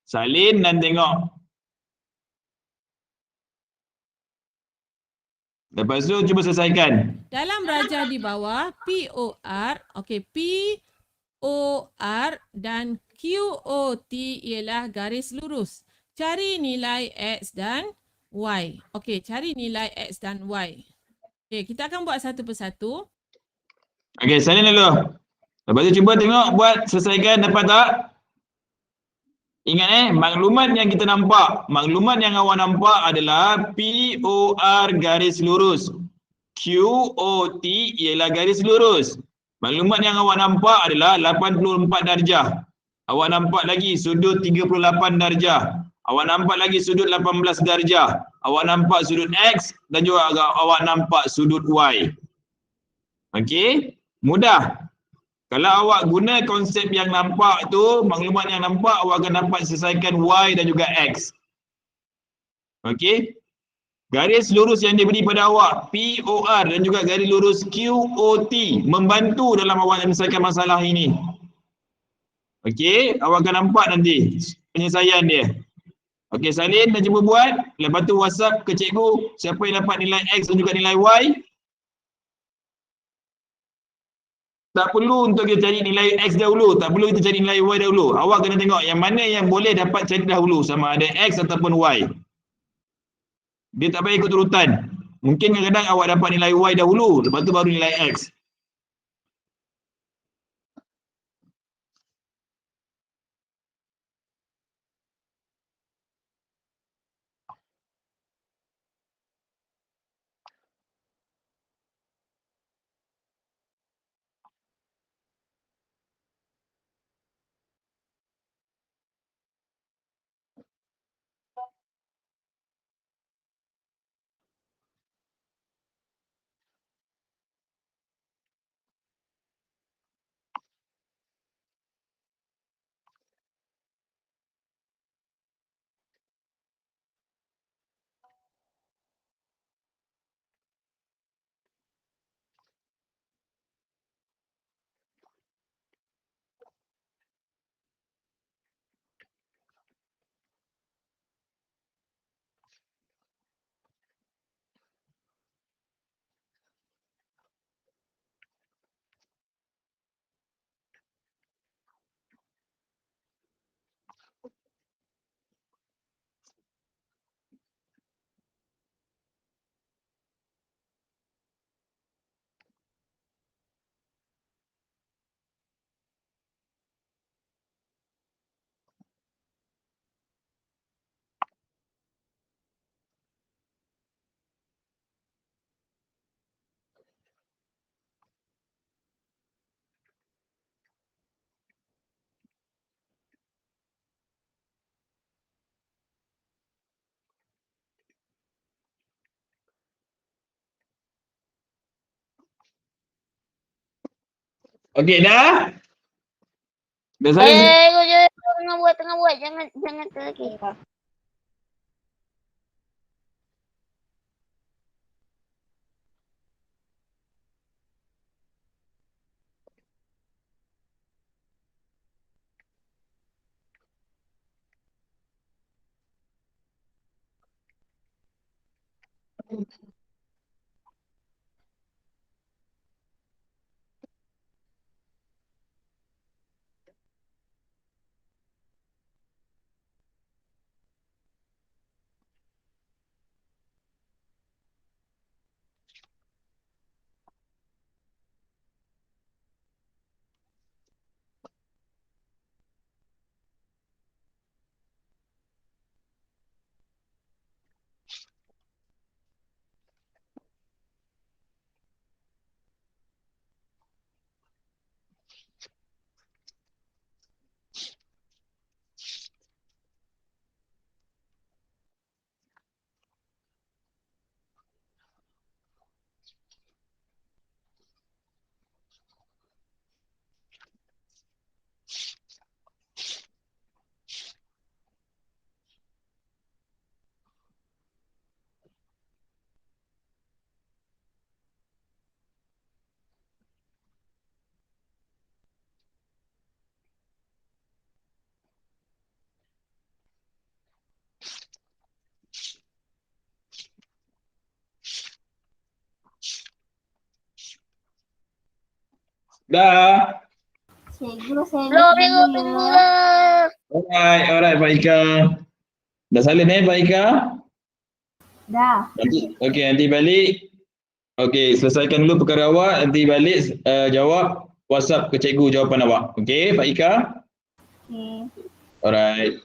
Salin dan tengok. Lepas tu cuba selesaikan. Dalam rajah di bawah POR, okey, POR dan QOT ialah garis lurus. Cari nilai X dan Y. Okey, cari nilai X dan Y. Okey, kita akan buat satu persatu. Okey, salin dulu. Lepas tu cuba tengok buat selesaikan, dapat tak? Ingat maklumat yang kita nampak, maklumat yang awak nampak adalah POR garis lurus. QOT ialah garis lurus. Maklumat yang awak nampak adalah 84 darjah. Awak nampak lagi sudut 38 darjah. Awak nampak lagi sudut 18 darjah. Awak nampak sudut X dan juga awak nampak sudut Y. Okey? Mudah. Kalau awak guna konsep yang nampak tu, maklumat yang nampak, awak akan dapat selesaikan Y dan juga X. Okey? Garis lurus yang diberi pada awak, POR dan juga garis lurus QOT, membantu dalam awak menyelesaikan masalah ini. Okey? Awak akan nampak nanti penyelesaian dia. Okey, salin dan cuba buat. Lepas tu WhatsApp ke cikgu, siapa yang dapat nilai X dan juga nilai Y. Tak perlu untuk kita cari nilai X dahulu, tak perlu kita cari nilai Y dahulu. Awak kena tengok yang mana yang boleh dapat cari dahulu, sama ada X ataupun Y. Dia tak payah ikut urutan. Mungkin kadang-kadang awak dapat nilai Y dahulu, lepas tu baru nilai X. Okey dah? Dah salin? Tengah buat. Jangan lagi. Dah. Belum, tunggu. Alright Pak Ika. Dah salin Pak Ika? Dah. Nanti balik. Okey, selesaikan dulu perkara awak, nanti balik jawab WhatsApp ke cikgu jawapan awak. Okey, Pak Ika? Okay. Alright.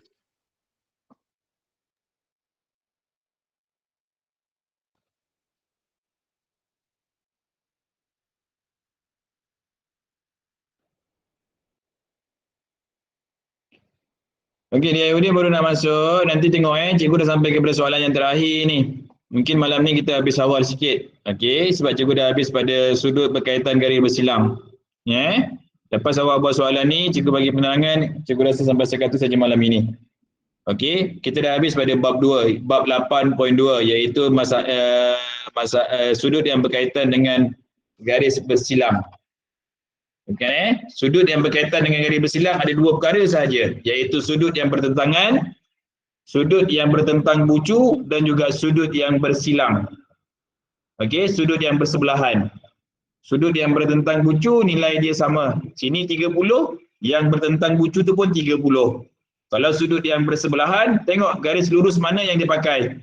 Okey, dia ni baru nak masuk. Nanti tengok cikgu dah sampai kepada soalan yang terakhir ni. Mungkin malam ni kita habis awal sikit. Okey, sebab cikgu dah habis pada sudut berkaitan garis bersilang. Ya. Lepas awak buat soalan ni, cikgu bagi penerangan, cikgu rasa sampai sekatu saja malam ini. Okey, kita dah habis pada bab 2, bab 8.2 iaitu sudut yang berkaitan dengan garis bersilang. Okay. Sudut yang berkaitan dengan garis bersilang ada dua perkara sahaja, iaitu sudut yang bertentangan, sudut yang bertentang bucu dan juga sudut yang bersilang. Okey, sudut yang bersebelahan. Sudut yang bertentang bucu nilai dia sama. Sini 30, yang bertentang bucu tu pun 30. Kalau sudut yang bersebelahan, tengok garis lurus mana yang dipakai.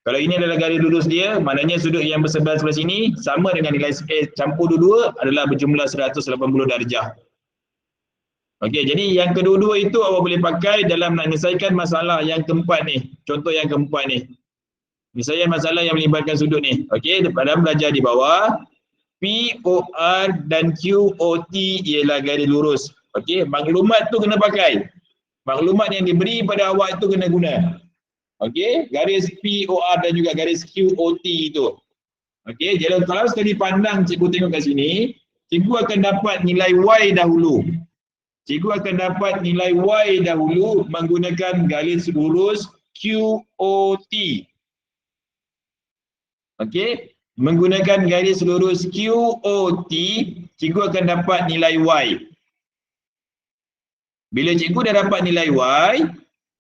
Kalau ini adalah garis lurus dia, maknanya sudut yang bersebelah sebelah sini sama dengan nilai campur dua-dua adalah berjumlah 180 darjah. Okey, jadi yang kedua-dua itu awak boleh pakai dalam nak menyelesaikan masalah yang keempat ni. Contoh yang keempat ni. Penyelesaian masalah yang melibatkan sudut ni. Okey, pada belajar di bawah, POR dan QOT ialah garis lurus. Okey, maklumat tu kena pakai. Maklumat yang diberi pada awak itu kena guna. Okey, garis POR dan juga garis QOT itu. Okey, jadi kalau sekali pandang cikgu tengok kat sini, cikgu akan dapat nilai Y dahulu. Cikgu akan dapat nilai Y dahulu menggunakan garis lurus QOT. Okey, menggunakan garis lurus QOT, cikgu akan dapat nilai Y. Bila cikgu dah dapat nilai Y,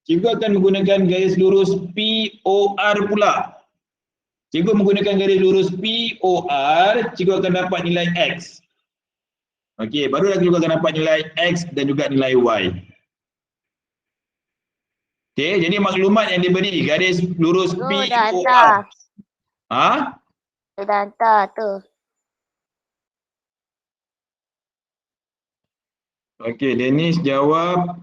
cikgu akan menggunakan garis lurus POR pula. Cikgu menggunakan garis lurus POR, cikgu akan dapat nilai X. Okey, barulah cikgu akan dapat nilai X dan juga nilai Y. Okey, jadi maklumat yang diberi garis lurus POR. Ha? Dah hantar tu. Okey, Dennis jawab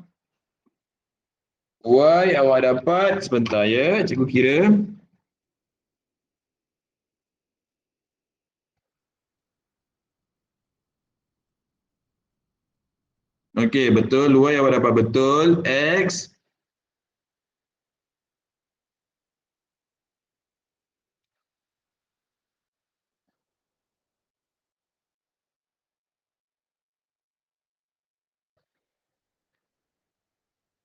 Y awak dapat. Sebentar ya, cikgu kira. Okey, betul. Y awak dapat betul. X.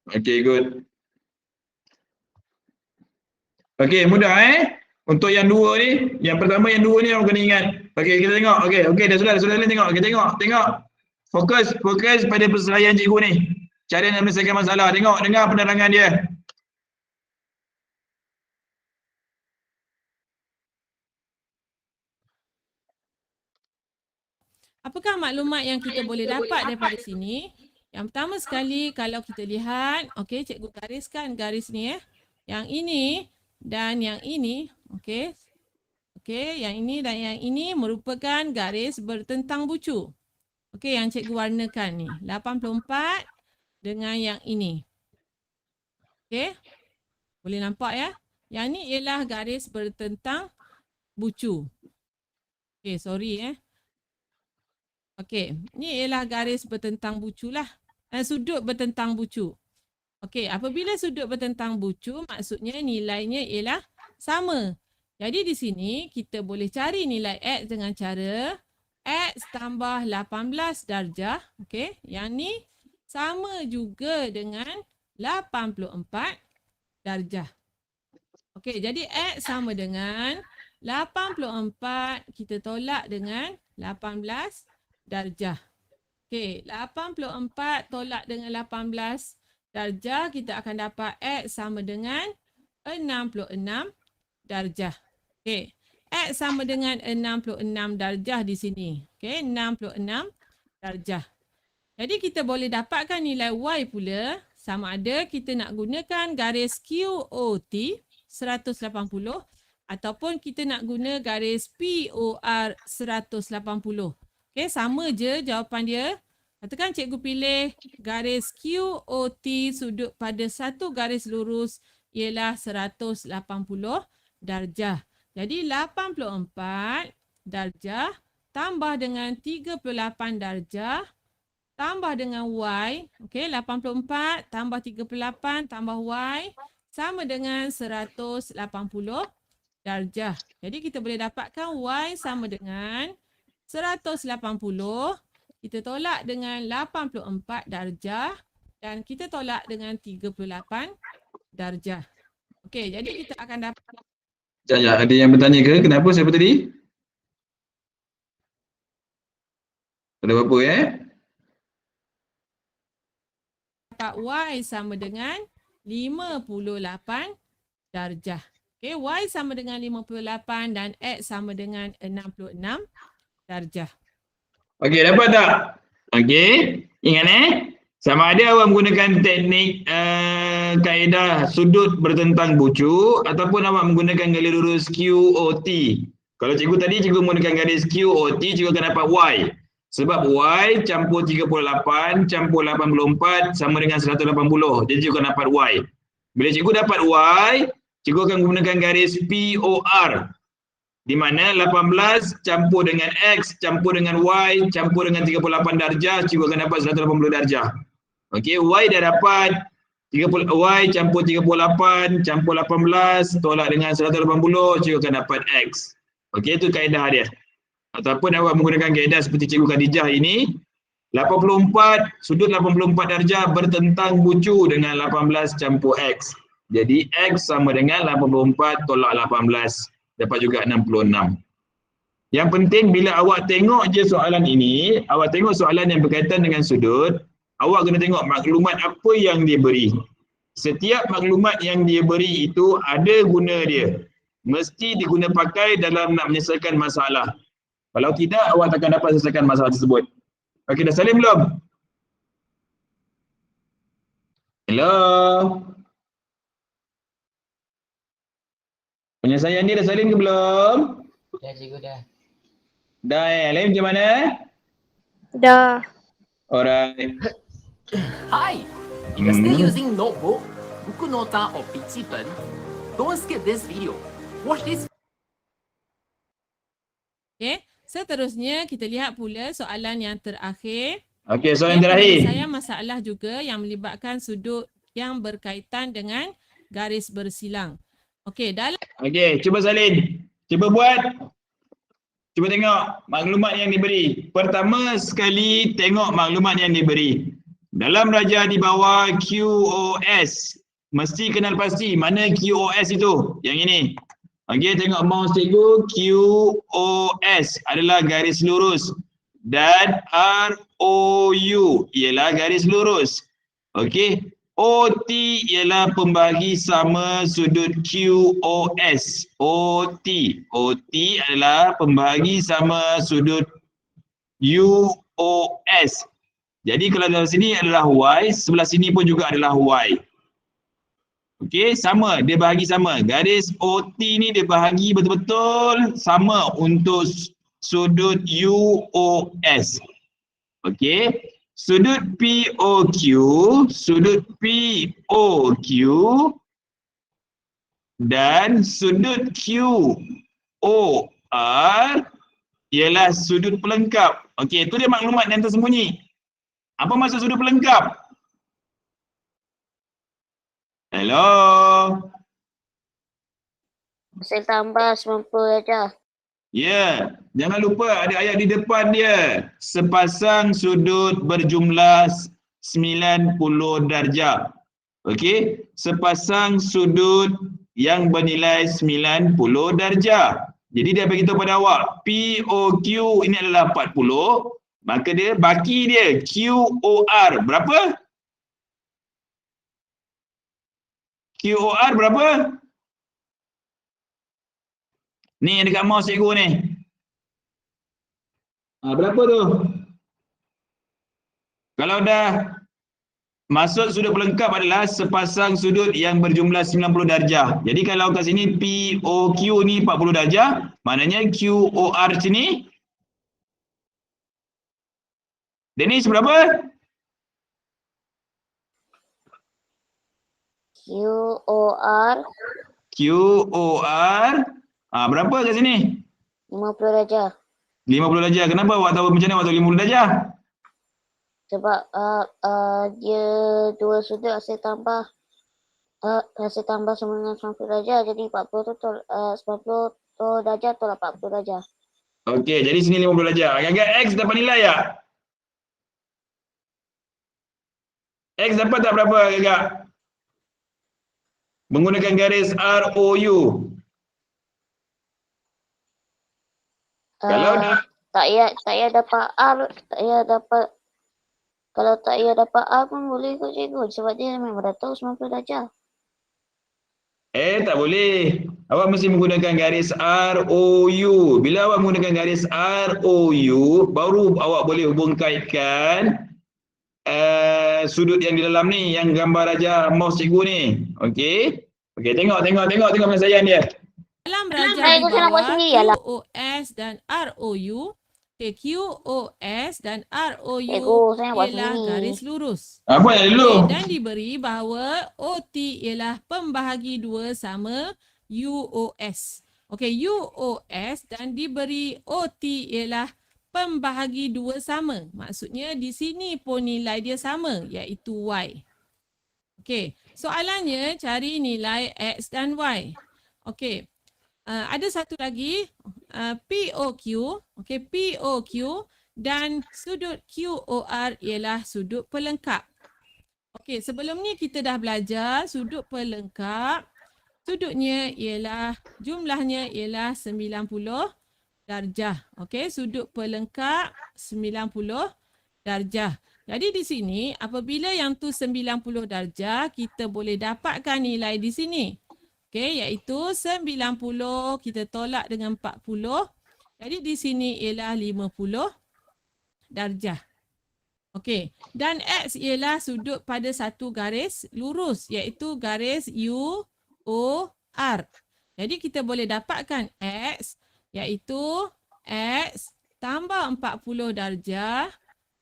Okey, good. Okey, mudah Untuk yang dua ni, yang pertama yang dua ni awak kena ingat. Okey, kita tengok. Okey, dah sudah tengok. Okey, tengok. Fokus pada perselaian cikgu ni. Cara nak menyelesaikan masalah. Tengok, dengar penerangan dia. Apakah maklumat yang kita boleh dapat daripada sini? Yang pertama sekali, kalau kita lihat, okey, cikgu gariskan garis ni Yang ini dan yang ini, okey. Okey, yang ini dan yang ini merupakan garis bertentang bucu. Okey, yang cikgu warnakan ni, 84 dengan yang ini. Okey. Boleh nampak ya? Yang ni ialah garis bertentang bucu. Okey, sorry Okey, ni ialah garis bertentang bucu lah. Sudut bertentang bucu. Okey, apabila sudut bertentang bucu, maksudnya nilainya ialah sama. Jadi di sini kita boleh cari nilai X dengan cara X tambah 18 darjah. Okey, yang ni sama juga dengan 84 darjah. Okey, jadi X sama dengan 84, kita tolak dengan 18 darjah. Okey, 84 tolak dengan 18 darjah, kita akan dapat X sama dengan 66 darjah. Okey, X sama dengan 66 darjah di sini. Okey, 66 darjah. Jadi kita boleh dapatkan nilai Y pula sama ada kita nak gunakan garis QOT 180 ataupun kita nak guna garis POR 180. Okey, sama je jawapan dia. Katakan cikgu pilih garis QOT sudut pada satu garis lurus ialah 180 darjah. Jadi 84 darjah tambah dengan 38 darjah tambah dengan Y. Okey, 84 tambah 38 tambah Y sama dengan 180 darjah. Jadi kita boleh dapatkan Y sama dengan 180. Kita tolak dengan 84 darjah dan kita tolak dengan 38 darjah. Okey, jadi kita akan dapat. Sekejap, ada yang bertanya ke? Kenapa siapa tadi? Ada apa dapat Y sama dengan 58 darjah. Okey, Y sama dengan 58 dan X sama dengan 66 darjah. Okey, dapat tak? Okey, ingat sama ada awak menggunakan teknik kaedah sudut bertentang bucu ataupun awak menggunakan garis lurus QOT. Kalau cikgu tadi cikgu menggunakan garis QOT, cikgu akan dapat Y. Sebab Y campur 38 campur 84 sama dengan 180. Jadi cikgu akan dapat Y. Bila cikgu dapat Y, cikgu akan menggunakan garis POR. Di mana 18 campur dengan X campur dengan Y campur dengan 38 darjah, cikgu akan dapat 180 darjah. Okey, Y dah dapat 30, Y campur 38 campur 18 tolak dengan 180, cikgu akan dapat X. Okey, itu kaedah dia. Ataupun awak menggunakan kaedah seperti cikgu Khadijah ini, 84, sudut 84 darjah bertentang bucu dengan 18 campur X. Jadi X sama dengan 84 tolak 18. Dapat juga 66. Yang penting bila awak tengok je soalan ini, awak tengok soalan yang berkaitan dengan sudut, awak kena tengok maklumat apa yang dia beri. Setiap maklumat yang dia beri itu ada guna dia. Mesti diguna pakai dalam nak menyelesaikan masalah. Kalau tidak, awak takkan dapat selesaikan masalah tersebut. Okey, dah salin belum? Hello? Penyelesaian ni dah salin ke belum? Dah cikgu dah. Dah Alim macam mana? Dah. Alright. Hi! If you're still using notebook, buku nota or pixie pen, don't skip this video. Watch this. Okey, seterusnya kita lihat pula soalan yang terakhir. Okey, soalan terakhir. Saya masalah juga yang melibatkan sudut yang berkaitan dengan garis bersilang. Okey, Okey, cuba salin. Cuba buat. Cuba tengok maklumat yang diberi. Pertama sekali tengok maklumat yang diberi. Dalam raja di bawah QOS. Mesti kenal pasti mana QOS itu. Yang ini. Okey, tengok mouse cikgu. QOS adalah garis lurus. Dan ROU ialah garis lurus. Okey. OT ialah pembagi sama sudut QOS. OT adalah pembagi sama sudut UOS. Jadi kalau dalam sini adalah Y, sebelah sini pun juga adalah Y. Okey, sama, dia bahagi sama. Garis OT ni dia bahagi betul-betul sama untuk sudut UOS. Okey. Sudut POQ dan sudut QOR ialah sudut pelengkap. Okey, itu dia maklumat yang tersembunyi. Apa maksud sudut pelengkap? Hello? Saya tambah 90 darjah. Ya, jangan lupa ada ayat di depan dia. Sepasang sudut berjumlah 90 darjah. Okey, sepasang sudut yang bernilai 90 darjah. Jadi dia beritahu pada awak, POQ ini adalah 40, maka dia baki dia QOR berapa? QOR berapa? Ni yang dekat mouse cikgu ni. Berapa tu? Kalau dah Maksud sudut pelengkap adalah sepasang sudut yang berjumlah 90 darjah. Jadi kalau kat sini POQ ni 40 darjah, maknanya QOR sini Dennis berapa? QOR berapa kat sini? 50 darjah. 50 darjah. Kenapa awak tahu macam mana awak tahu 50 darjah? Sebab dia dua sudut hasil tambah sama dengan 90 darjah. Jadi 40 tu 90 darjah tolak 40 darjah. Okey, jadi sini 50 darjah. Agak-agak X dapat nilai tak? X dapat tak berapa agak-agak? Menggunakan garis ROU. Kalau tak payah dapat R, tak payah dapat, kalau tak payah dapat R pun boleh kot cikgu sebab dia memang dah tahu 90 darjah. tak boleh. Awak mesti menggunakan garis ROU. Bila awak menggunakan garis ROU, baru awak boleh hubung kaitkan sudut yang di dalam ni, yang gambar raja mouse cikgu ni. Okey. Okey, tengok penyelesaian dia. Dalam raja Saya di nak buat bawah sendiri lah. QOS dan ROU. Okay, QOS dan ROU Cikgu, saya nak buat ialah sendiri. garis lurus. Apa yang dulu? Okay, dan diberi bahawa OT ialah pembahagi 2 sama UOS. Okey, UOS dan diberi OT ialah pembahagi 2 sama. Maksudnya di sini pun nilai dia sama, iaitu Y. Okey, soalannya cari nilai X dan Y. Okey, ada satu lagi, POQ. Okey, POQ dan sudut QOR ialah sudut pelengkap. Okey, sebelum ni kita dah belajar sudut pelengkap. Sudutnya ialah, jumlahnya ialah 90 darjah. Okey, sudut pelengkap 90 darjah. Jadi di sini apabila yang tu 90 darjah, kita boleh dapatkan nilai di sini. Okey, iaitu 90 kita tolak dengan 40. Jadi di sini ialah 50 darjah. Okey, dan X ialah sudut pada satu garis lurus, iaitu garis UOR. Jadi kita boleh dapatkan X iaitu X tambah 40 darjah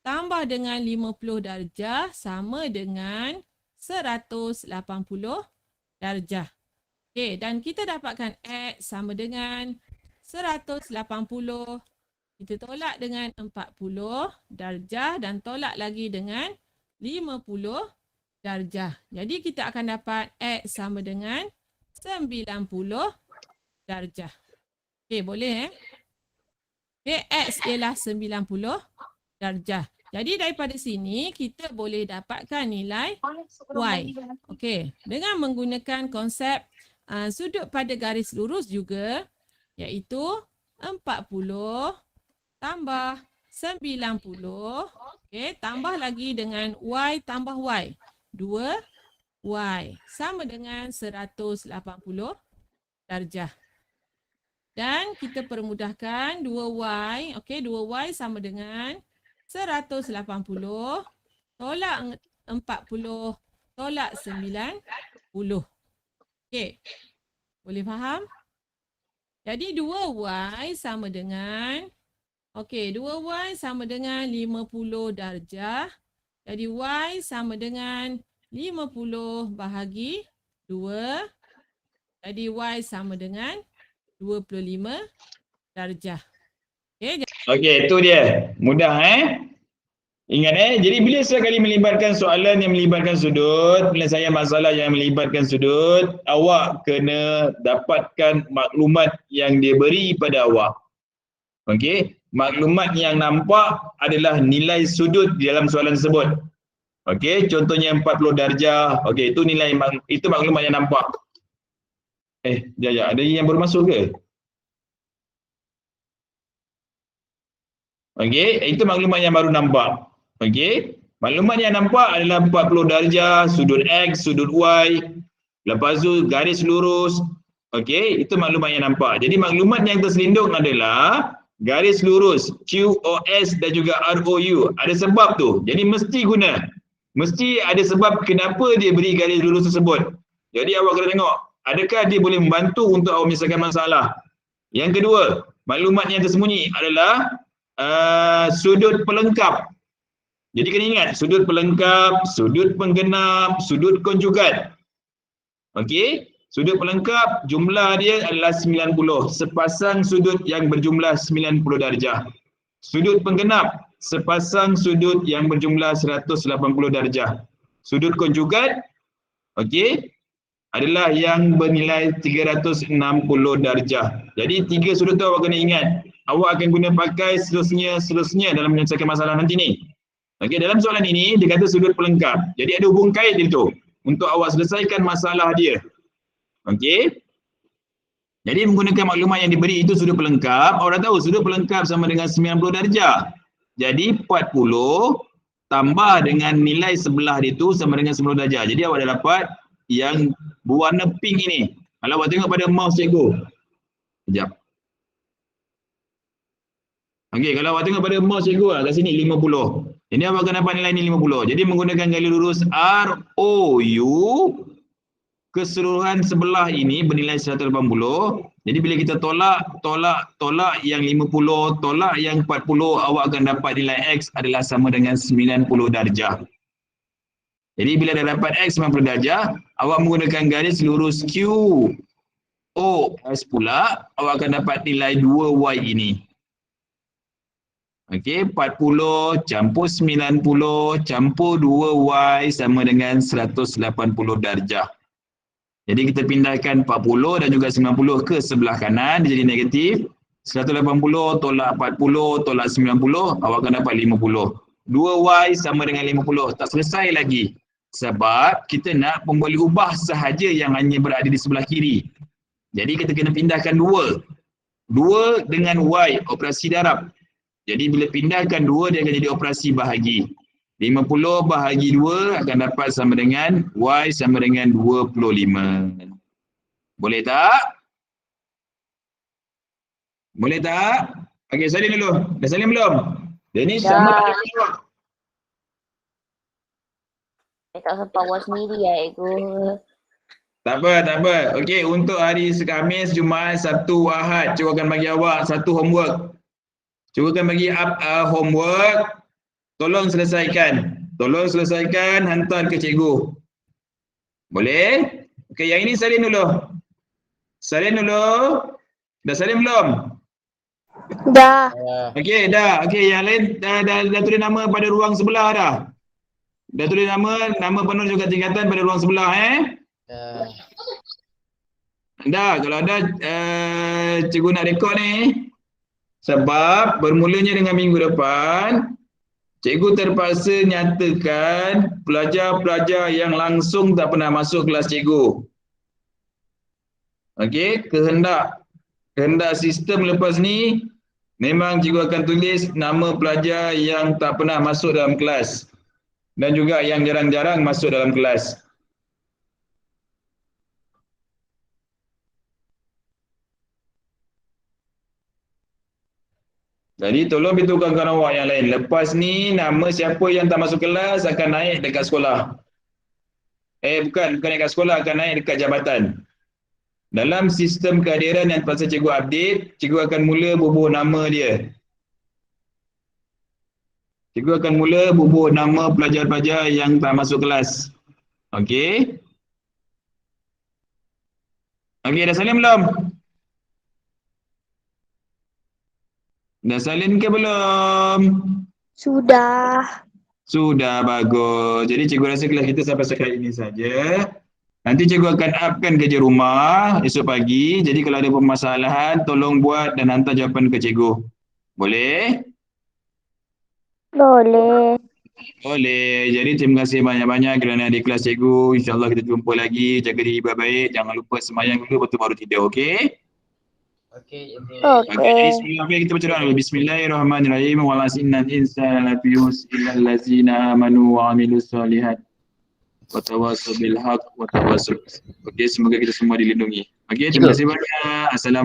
tambah dengan 50 darjah sama dengan 180 darjah. Okey, dan kita dapatkan X sama dengan 180. Kita tolak dengan 40 darjah dan tolak lagi dengan 50 darjah. Jadi kita akan dapat X sama dengan 90 darjah. Okey, boleh Okey, X ialah 90 darjah. Jadi daripada sini kita boleh dapatkan nilai Y. Okey, dengan menggunakan konsep sudut pada garis lurus juga, iaitu 40 tambah 90. Okey, tambah lagi dengan Y tambah Y. 2Y sama dengan 180 darjah. Dan kita permudahkan 2Y. Okey, 2Y sama dengan 180 tolak 40 tolak 90. Okey, boleh faham? Jadi 2Y sama dengan, okey, 2Y sama dengan 50 darjah. Jadi Y sama dengan 50 bahagi 2. Jadi Y sama dengan 25 darjah. Okey, itu dia. Mudah Ingat jadi bila sekali melibatkan soalan yang melibatkan sudut, penyelesaian masalah yang melibatkan sudut, awak kena dapatkan maklumat yang dia beri pada awak. Okey, maklumat yang nampak adalah nilai sudut di dalam soalan tersebut. Okey, contohnya 40 darjah. Okey, itu nilai, itu maklumat yang nampak. Ada yang baru masuk ke? Okey, itu maklumat yang baru nampak. Okey, maklumat yang nampak adalah 40 darjah, sudut X, sudut Y, lepas tu garis lurus. Okey, itu maklumat yang nampak. Jadi maklumat yang terselindung adalah garis lurus, QOS dan juga ROU. Ada sebab tu. Jadi mesti guna. Mesti ada sebab kenapa dia beri garis lurus tersebut. Jadi awak kena tengok, adakah dia boleh membantu untuk awak menyelesaikan masalah. Yang kedua, maklumat yang tersembunyi adalah sudut pelengkap. Jadi kena ingat, sudut pelengkap, sudut penggenap, sudut konjugat. Okey, sudut pelengkap jumlah dia adalah 90. Sepasang sudut yang berjumlah 90 darjah. Sudut penggenap, sepasang sudut yang berjumlah 180 darjah. Sudut konjugat, okey, adalah yang bernilai 360 darjah. Jadi 3 sudut tu awak kena ingat. Awak akan guna pakai seterusnya dalam menyelesaikan masalah nanti ni. Okey, dalam soalan ini dia kata sudut pelengkap. Jadi ada hubung kait dia tu untuk awak selesaikan masalah dia. Okey. Jadi menggunakan maklumat yang diberi itu sudut pelengkap. Orang tahu sudut pelengkap sama dengan 90 darjah. Jadi 40 tambah dengan nilai sebelah dia tu sama dengan 90 darjah. Jadi awak dah dapat yang berwarna pink ini. Kalau awak tengok pada mouse cikgu. Sekejap. Okey, kalau awak tengok pada mouse cikgu lah, kat sini 50. Ini awak akan dapat nilai ni 50. Jadi menggunakan garis lurus ROU, keseluruhan sebelah ini bernilai 180. Jadi bila kita tolak yang 50, tolak yang 40, awak akan dapat nilai X adalah sama dengan 90 darjah. Jadi bila dah dapat X 90 darjah, awak menggunakan garis lurus QOS pula, awak akan dapat nilai 2Y ini. Okey, 40 campur 90 campur 2Y sama dengan 180 darjah. Jadi kita pindahkan 40 dan juga 90 ke sebelah kanan, dia jadi negatif. 180 tolak 40 tolak 90, awak akan dapat 50. 2Y sama dengan 50. Tak selesai lagi. Sebab kita nak boleh ubah sahaja yang hanya berada di sebelah kiri. Jadi kita kena pindahkan 2. 2 dengan Y, operasi darab. Jadi bila pindahkan 2, dia akan jadi operasi bahagi. 50 bahagi 2 akan dapat sama dengan Y sama dengan 25. Boleh tak? Boleh tak? Okey, salin dulu. Dah salin belum? Danish sama tak ada jawab? Saya tak sempat buat sendiri ya, Ego. Tak apa. Okey, untuk hari Khamis, Jumaat, Sabtu, Ahad, cikgu akan bagi awak satu homework. Cikgu akan bagi homework. Tolong selesaikan, hantar ke cikgu. Boleh? Okey, yang ini salin dulu. Dah salin belum? Dah. Okey, dah. Okey, yang lain dah tulis nama pada ruang sebelah dah. Dah tulis nama penuh juga tingkatan pada ruang sebelah Dah, kalau dah cikgu nak rekod ni. Sebab bermulanya dengan minggu depan, cikgu terpaksa nyatakan pelajar-pelajar yang langsung tak pernah masuk kelas cikgu. Okey, kehendak sistem lepas ni, memang cikgu akan tulis nama pelajar yang tak pernah masuk dalam kelas. Dan juga yang jarang-jarang masuk dalam kelas. Jadi tolong beritahu kawan-kawan awak yang lain. Lepas ni nama siapa yang tak masuk kelas akan naik dekat sekolah. Bukan naik kat sekolah, akan naik dekat jabatan. Dalam sistem kehadiran yang pasal cikgu update, cikgu akan mula bubuh nama dia. Cikgu akan mula bubuh nama pelajar-pelajar yang tak masuk kelas. Okey? Okey, dah salin belum? Dah salin ke belum? Sudah. Sudah, bagus. Jadi cikgu rasa kelas kita sampai sekali ini saja. Nanti cikgu akan upkan kerja rumah esok pagi. Jadi kalau ada permasalahan, tolong buat dan hantar jawapan ke cikgu. Boleh? Boleh. Boleh. Jadi terima kasih banyak-banyak kerana di kelas cikgu. InsyaAllah kita jumpa lagi. Jaga diri baik-baik. Jangan lupa semayang dulu, betul baru tidur. Okey? Okey. Bismillah. Kita baca doa dulu. Bismillahirrahmanirrahim. Walasinnal insana lafi khusr illal ladzina amanu wa amilus solihat. Wa tawassaw bil haqq wa tawassaw. Okey, semoga kita semua dilindungi. Okey, terima kasih banyak. Assalamualaikum.